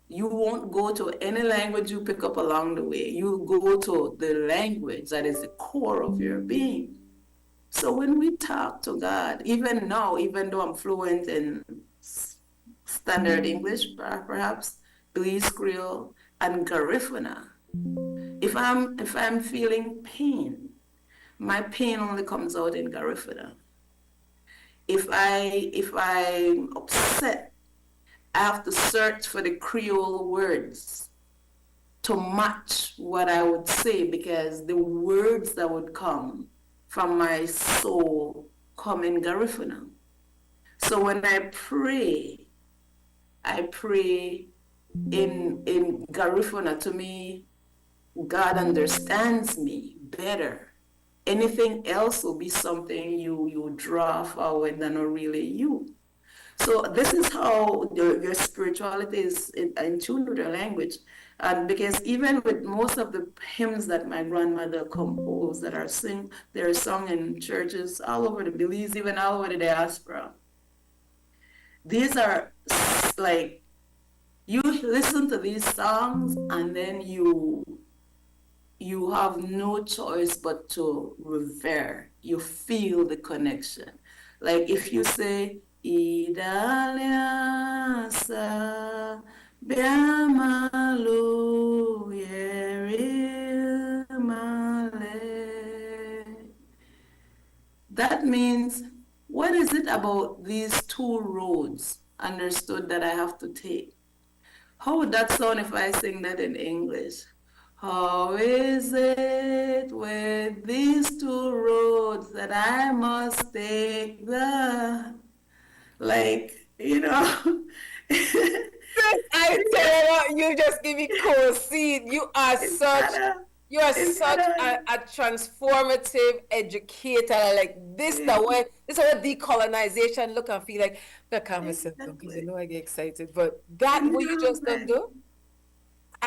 you won't go to any language you pick up along the way. You go to the language that is the core of your being. So when we talk to God, even now, even though I'm fluent in standard English, perhaps, Belize Creole, and Garifuna, if I'm feeling pain, my pain only comes out in Garifuna. If I'm upset, I have to search for the Creole words to match what I would say, because the words that would come from my soul come in Garifuna. So when I pray in Garifuna. To me, God understands me better. Anything else will be something you draw forward than are really you. So this is how your spirituality is in tune with your language. And because even with most of the hymns that my grandmother composed that they're sung in churches all over the Belize, even all over the diaspora. These are like, you listen to these songs and then you have no choice but to revere. You feel the connection. Like if you say, Idaliasa Biamalu Yerimale. That means, what is it about these two roads understood that I have to take? How would that sound if I sing that in English? How is it with these two roads that I must take like, you know? I tell you what, you just give me cold seed. It's not a, You are it's such not a transformative educator. Like this, this is what decolonization look and feel like. I calm myself down because you exactly. know I get excited. But that what you just done do,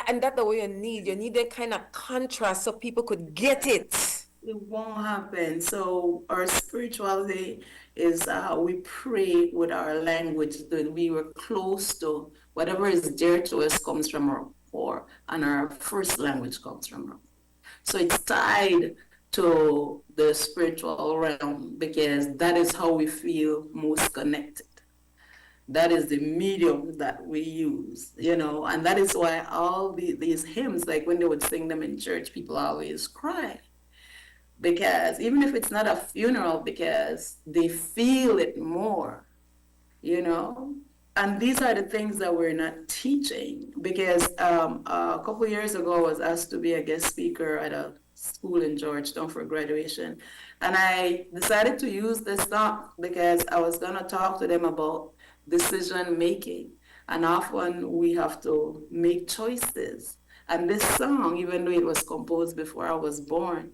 and that the way you need. You need that kind of contrast so people could get it. It won't happen. So our spirituality is we pray with our language, that we were close to whatever is dear to us comes from our core, and our first language comes from our. So it's tied to the spiritual realm because that is how we feel most connected. That is the medium that we use, and that is why all these hymns, like when they would sing them in church, people always cry, because even if it's not a funeral, because they feel it more, you know. And these are the things that we're not teaching, because a couple years ago I was asked to be a guest speaker at a school in Georgetown for graduation, and I decided to use this talk because I was going to talk to them about decision making, and often we have to make choices. And this song, even though it was composed before I was born,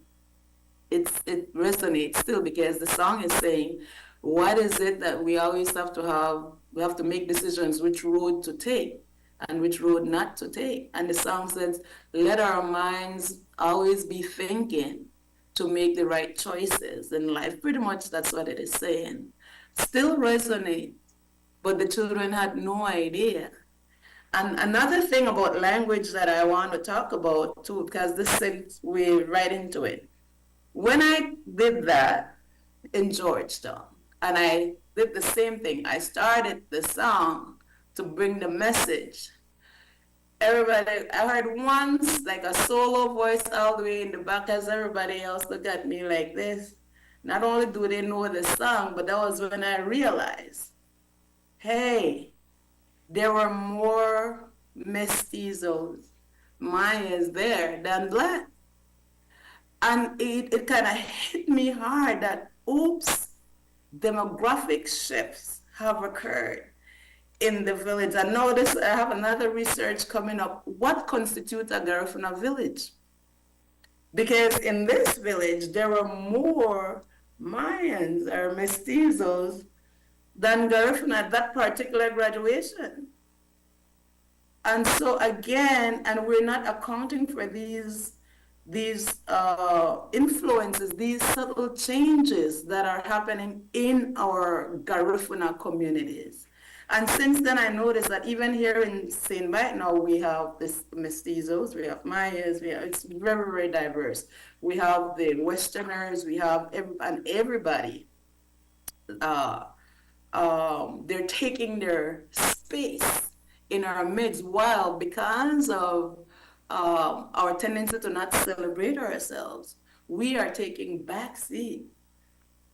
it resonates still, because the song is saying, what is it that we always have to have? We have to make decisions which road to take and which road not to take. And the song says, let our minds always be thinking to make the right choices in life. Pretty much that's what it is saying. Still resonate, but the children had no idea. And another thing about language that I want to talk about too, because this segues right into it. When I did that in Georgetown, and I did the same thing, I started the song to bring the message. Everybody, I heard once like a solo voice all the way in the back as everybody else looked at me like this. Not only do they know the song, but that was when I realized, hey, there were more mestizos, Mayas there than black. And it kind of hit me hard that, oops, demographic shifts have occurred in the village. And notice I have another research coming up. What constitutes a Garifuna village? Because in this village, there were more Mayans or mestizos than Garifuna at that particular graduation. And so again, and we're not accounting for these influences, these subtle changes that are happening in our Garifuna communities. And since then, I noticed that even here in St. Vincent now, we have this mestizos, we have Mayas, it's very, very diverse. We have the Westerners, we have everybody. They're taking their space in our midst, while because of our tendency to not celebrate ourselves, we are taking backseat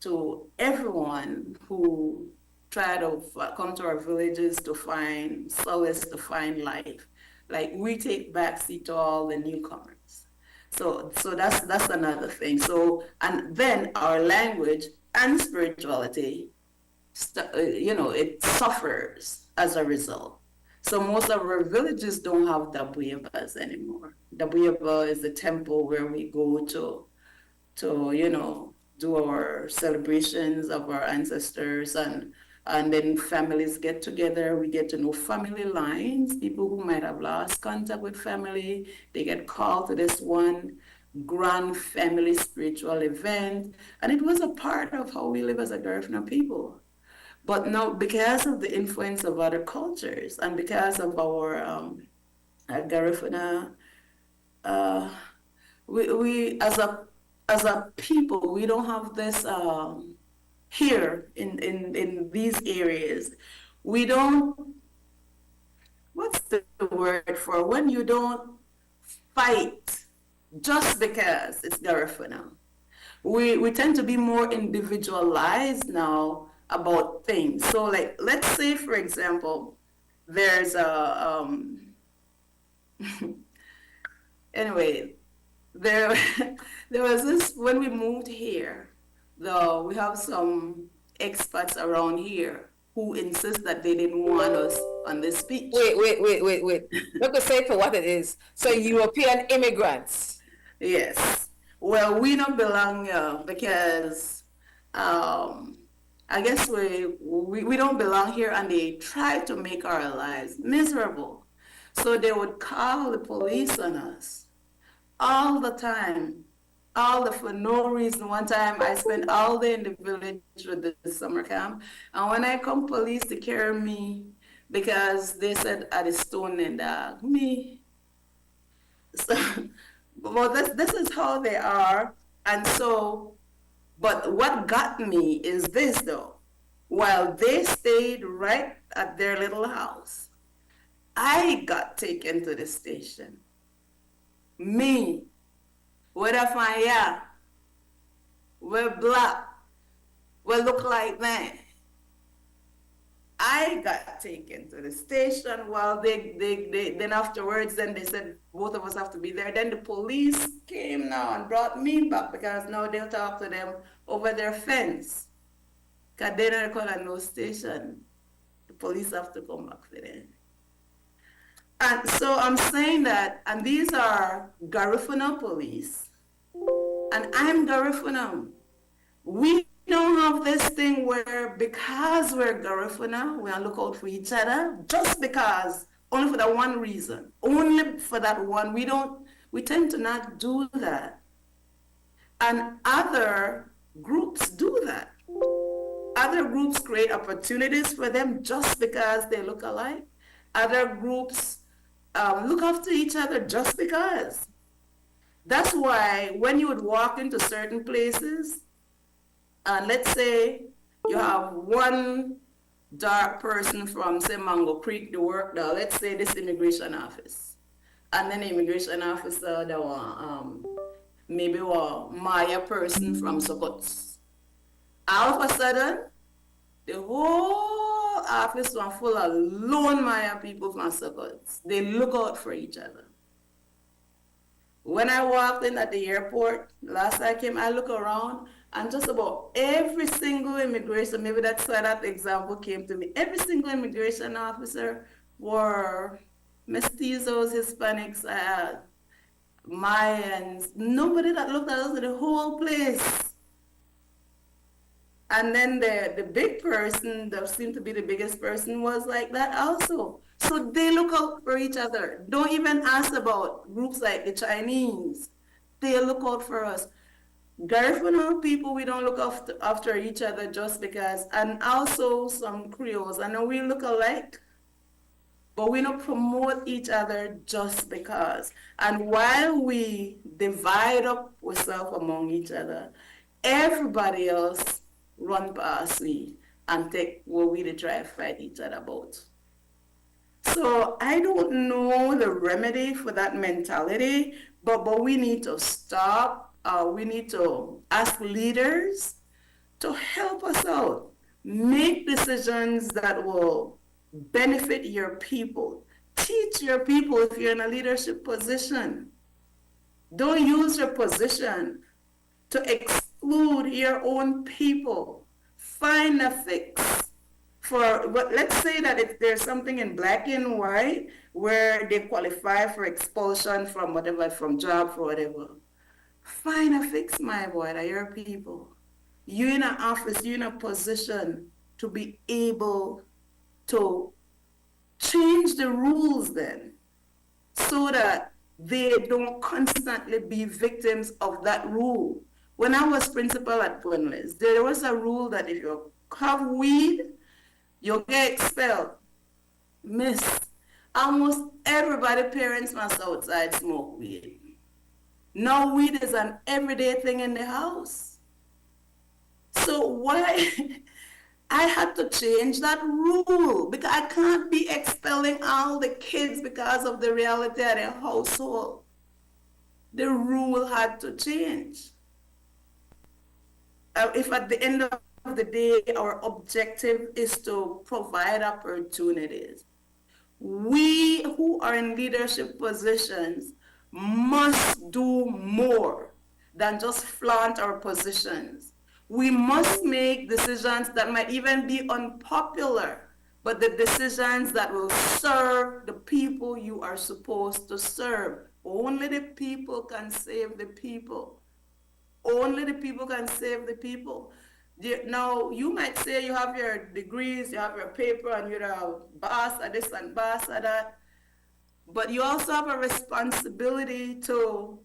to everyone who try to come to our villages to find solace, to find life. Like we take backseat to all the newcomers. So that's another thing. So and then our language and spirituality, it suffers as a result. So most of our villages don't have dabuyabas anymore. Dabuyaba is the temple where we go to do our celebrations of our ancestors, and then families get together. We get to know family lines, people who might have lost contact with family. They get called to this one grand family spiritual event, and it was a part of how we live as a Garifuna people. But now, because of the influence of other cultures and because of our Garifuna, uh, we as a people, we don't have this here in these areas. We don't, what's the word for when you don't fight just because it's Garifuna? We tend to be more individualized now about things. So like, let's say for example, there's a, anyway, there, there was this, when we moved here, though we have some expats around here who insist that they didn't want us on this beach. Wait. Let me say for what it is. So European immigrants. Yes. Well, we don't belong here because I guess we don't belong here, and they try to make our lives miserable. So they would call the police on us all the time, for no reason. One time I spent all day in the village with the summer camp, and when I come, police to carry me because they said I was stoning dog me. So, well, this is how they are, and so. But what got me is this though. While they stayed right at their little house, I got taken to the station. Me, whether from here, we're black, we look like that. I got taken to the station while they then afterwards, then they said both of us have to be there. Then the police came now and brought me back because now they'll talk to them over their fence. Because they don't call a no station. The police have to come back for them. And so I'm saying that, and these are Garifuna police, and I'm Garifuna. We don't have this thing where because we're Garifuna, we look out for each other, just because, only for that one reason, only for that one. We tend to not do that. And other groups do that. Other groups create opportunities for them just because they look alike. Other groups look after each other just because. That's why when you would walk into certain places, and let's say you have one dark person from, say, Mango Creek to work there, let's say this immigration office. And then the immigration officer, there was maybe a Maya person from Sokots. All of a sudden, the whole office was full of lone Maya people from Sokots. They look out for each other. When I walked in at the airport, last I came, I look around, and just about every single immigration, maybe that's why that example came to me, every single immigration officer were mestizos, Hispanics, Mayans, nobody that looked at us in the whole place. And then the big person, that seemed to be the biggest person, was like that also. So they look out for each other. Don't even ask about groups like the Chinese. They look out for us. Garifuna people, we don't look after each other just because. And also some Creoles. I know we look alike, but we don't promote each other just because. And while we divide up ourselves among each other, everybody else run past we and take what we to try to fight each other about. So I don't know the remedy for that mentality, but we need to stop. We need to ask leaders to help us out. Make decisions that will benefit your people. Teach your people if you're in a leadership position. Don't use your position to exclude your own people. Find a fix for, but let's say that if there's something in black and white where they qualify for expulsion from whatever, from job for whatever, find a fix, my boy, that your people. You in an office, you in a position to be able to change the rules then, so that they don't constantly be victims of that rule. When I was principal at Glenlis, there was a rule that if you have weed, you'll get expelled. Miss, almost everybody parents must outside smoke weed. Now weed is an everyday thing in the house. So why I had to change that rule, because I can't be expelling all the kids because of the reality of their household. The rule had to change. If at the end of the day our objective is to provide opportunities, we who are in leadership positions must do more than just flaunt our positions. We must make decisions that might even be unpopular, but the decisions that will serve the people you are supposed to serve. Only the people can save the people. Only the people can save the people. Now, you might say you have your degrees, you have your paper, and you're a boss at this and boss at that, but you also have a responsibility to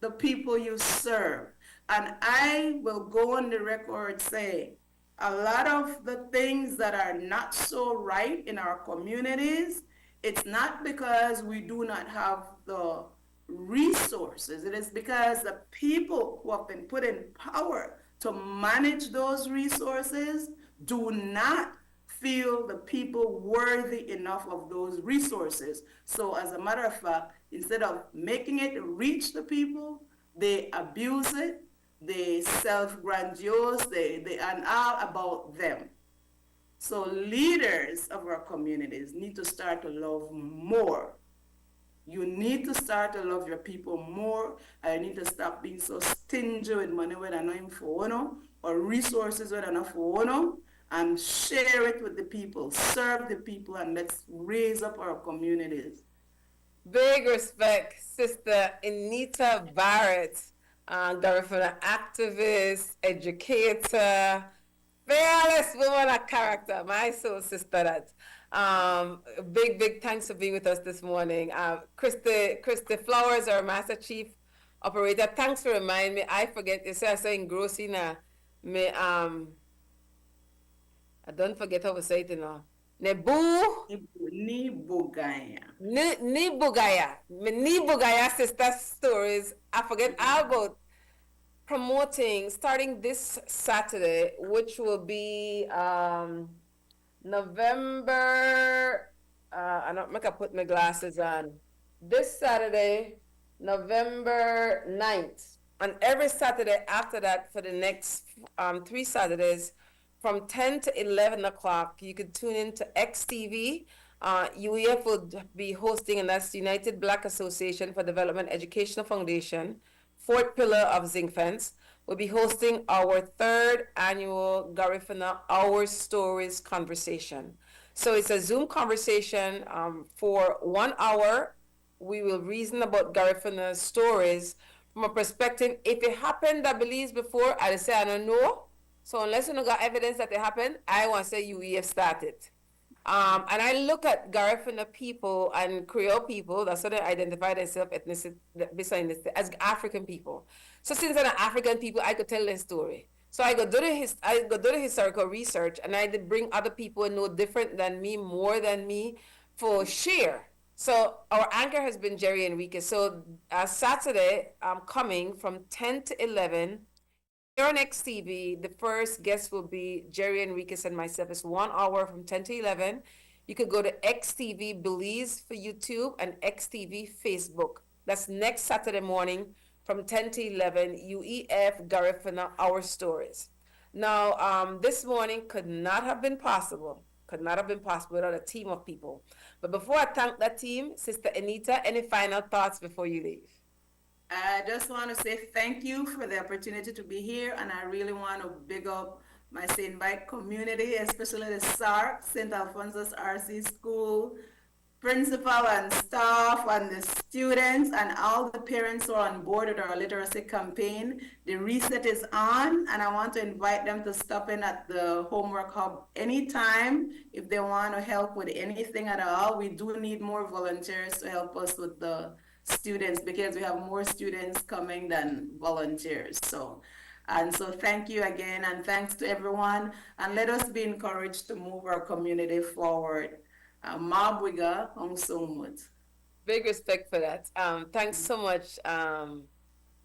the people you serve. And I will go on the record say, a lot of the things that are not so right in our communities, it's not because we do not have the resources. It is because the people who have been put in power to manage those resources do not feel the people worthy enough of those resources. So as a matter of fact, instead of making it reach the people, they abuse it, they self-grandiose, they are all about them. So leaders of our communities need to start to love more. You need to start to love your people more, and you need to stop being so stingy with money when I'm not for one, or resources when I'm not for one, and share it with the people, serve the people, and let's raise up our communities. Big respect, Sister Enita Barrett, Garifuna activist, educator, fearless woman of character. My soul sister that. Big thanks for being with us this morning. Christy Flowers, our Master Chief Operator. Thanks for reminding me. I forget. You say I say engrossing me I don't forget how to say it now. Ni Bugaya. Ni Bugaya. Ni Bugaya sister stories. I forget all about promoting starting this Saturday, which will be November, I don't make I put my glasses on. This Saturday, November 9th. And every Saturday after that for the next 3 Saturdays from 10 to 11 o'clock, you could tune in to XTV. UEF will be hosting, and that's the United Black Association for Development Educational Foundation, fourth pillar of Zinc Fence. We'll be hosting our 3rd annual Garifuna Our Stories conversation. So it's a Zoom conversation for 1 hour. We will reason about Garifuna stories from a perspective. If it happened, I believe before, I'll say I don't know. So unless you got evidence that it happened, I want to say UEF started. And I look at Garifuna people and Creole people, that's how they identify themselves ethnicity as African people. So since I'm an African people, I could tell their story. So I go do the historical research, and I did bring other people who know different than me, more than me, for share. So our anchor has been Jerry Enriquez. So Saturday, coming from 10 to 11, here on XTV, the first guest will be Jerry Enriquez and myself. It's 1 hour from 10 to 11. You could go to XTV Belize for YouTube and XTV Facebook. That's next Saturday morning from 10 to 11, UEF Garifuna Our Stories. Now, this morning could not have been possible. Could not have been possible without a team of people. But before I thank that team, Sister Enita, any final thoughts before you leave? I just want to say thank you for the opportunity to be here, and I really want to big up my St. Bite community, especially the SARC, St. Alphonsus RC School, principal and staff and the students and all the parents who are on board with our literacy campaign. The reset is on, and I want to invite them to stop in at the homework hub anytime if they want to help with anything at all. We do need more volunteers to help us with the students because we have more students coming than volunteers. So thank you again, and thanks to everyone, and let us be encouraged to move our community forward. Mabwiga on Sumut. Big respect for that. Thanks so much,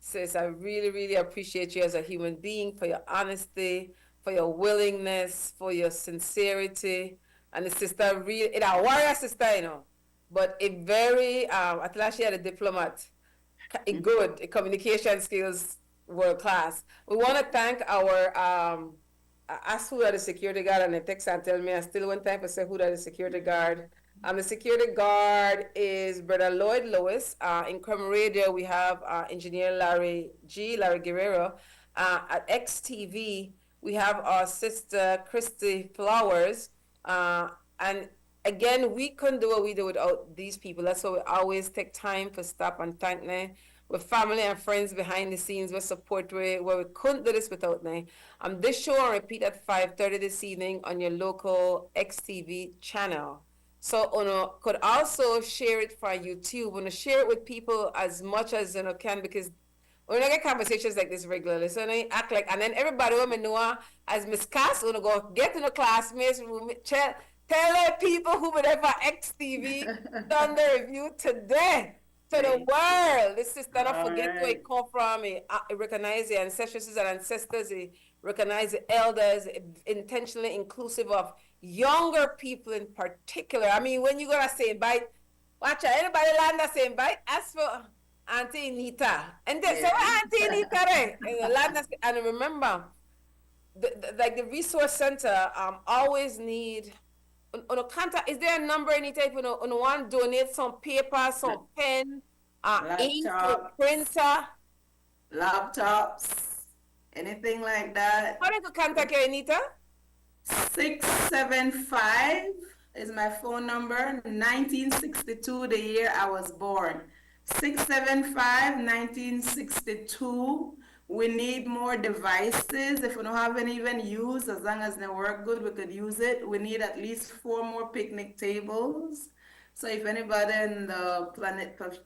sis. I really, really appreciate you as a human being, for your honesty, for your willingness, for your sincerity. And the sister really, it's a warrior sister, you know, but a very, at last she had a diplomat, good communication skills, world class. We want to thank our, I asked who are the security guard, and they text and tell me I still want time to say who are the security guard. The security guard is Brother Lloyd Lewis. In Crumb Radio, we have Engineer Larry Guerrero. At XTV, we have our sister Christy Flowers. And again, we couldn't do what we do without these people. That's why we always take time to stop and thank them. With family and friends behind the scenes, with support, where we couldn't do this without them. This show will repeat at 5:30 this evening on your local XTV channel. So you could also share it for YouTube. You share it with people as much as you can, because we don't get conversations like this regularly. So you act like, and then everybody will know as Miss Cass, you go get in the classmates, tell the people who would ever XTV done the review today. To the world. This sister, don't forget where it come from. It recognize the ancestresses and ancestors. It recognize the elders. Intentionally inclusive of younger people in particular. I mean, when you go to St. Bite, watch out. Anybody land at St. Bite? Ask for Auntie Enita. And they say, well, Auntie Enita, right? And remember, like the resource center always need contact. Is there a number, Enita, if you want to donate some paper, some pen, ink, printer, laptops, anything like that? How do you contact you, Enita? 675 is my phone number. 1962, the year I was born. 675-1962. We need more devices. If we don't have any even used, as long as they work good, we could use it. We need at least 4 more picnic tables. So if anybody in the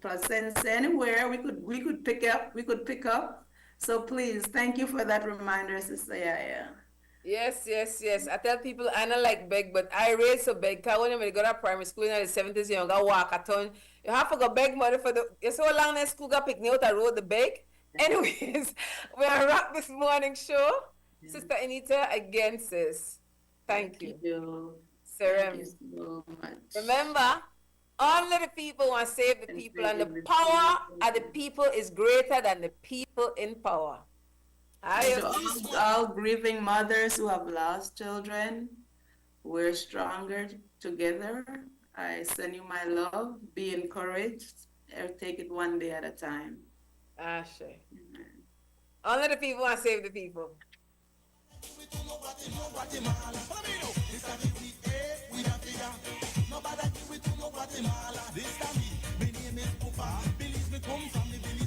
placense anywhere, we could pick up. So please, thank you for that reminder, Sister YaYa. Yes. I tell people I don't like beg, but I raised a beg. Cause when you go to primary school in the 70s, you go walk a ton. You have to go beg money for the. You so long that school got picnic out the road the beg. Anyways, we're gonna wrap this morning show. Sister Enita, again, sis. Thank you. Thank you so much. Remember, only the people want to save the people, and the power of the people is greater than the people in power. All grieving mothers who have lost children, we're stronger together. I send you my love. Be encouraged. Take it one day at a time. Ashe. Only the people want to save the people. Nobody give it to no Guatemala. This time me name is Pupa. Believe me, come from the village.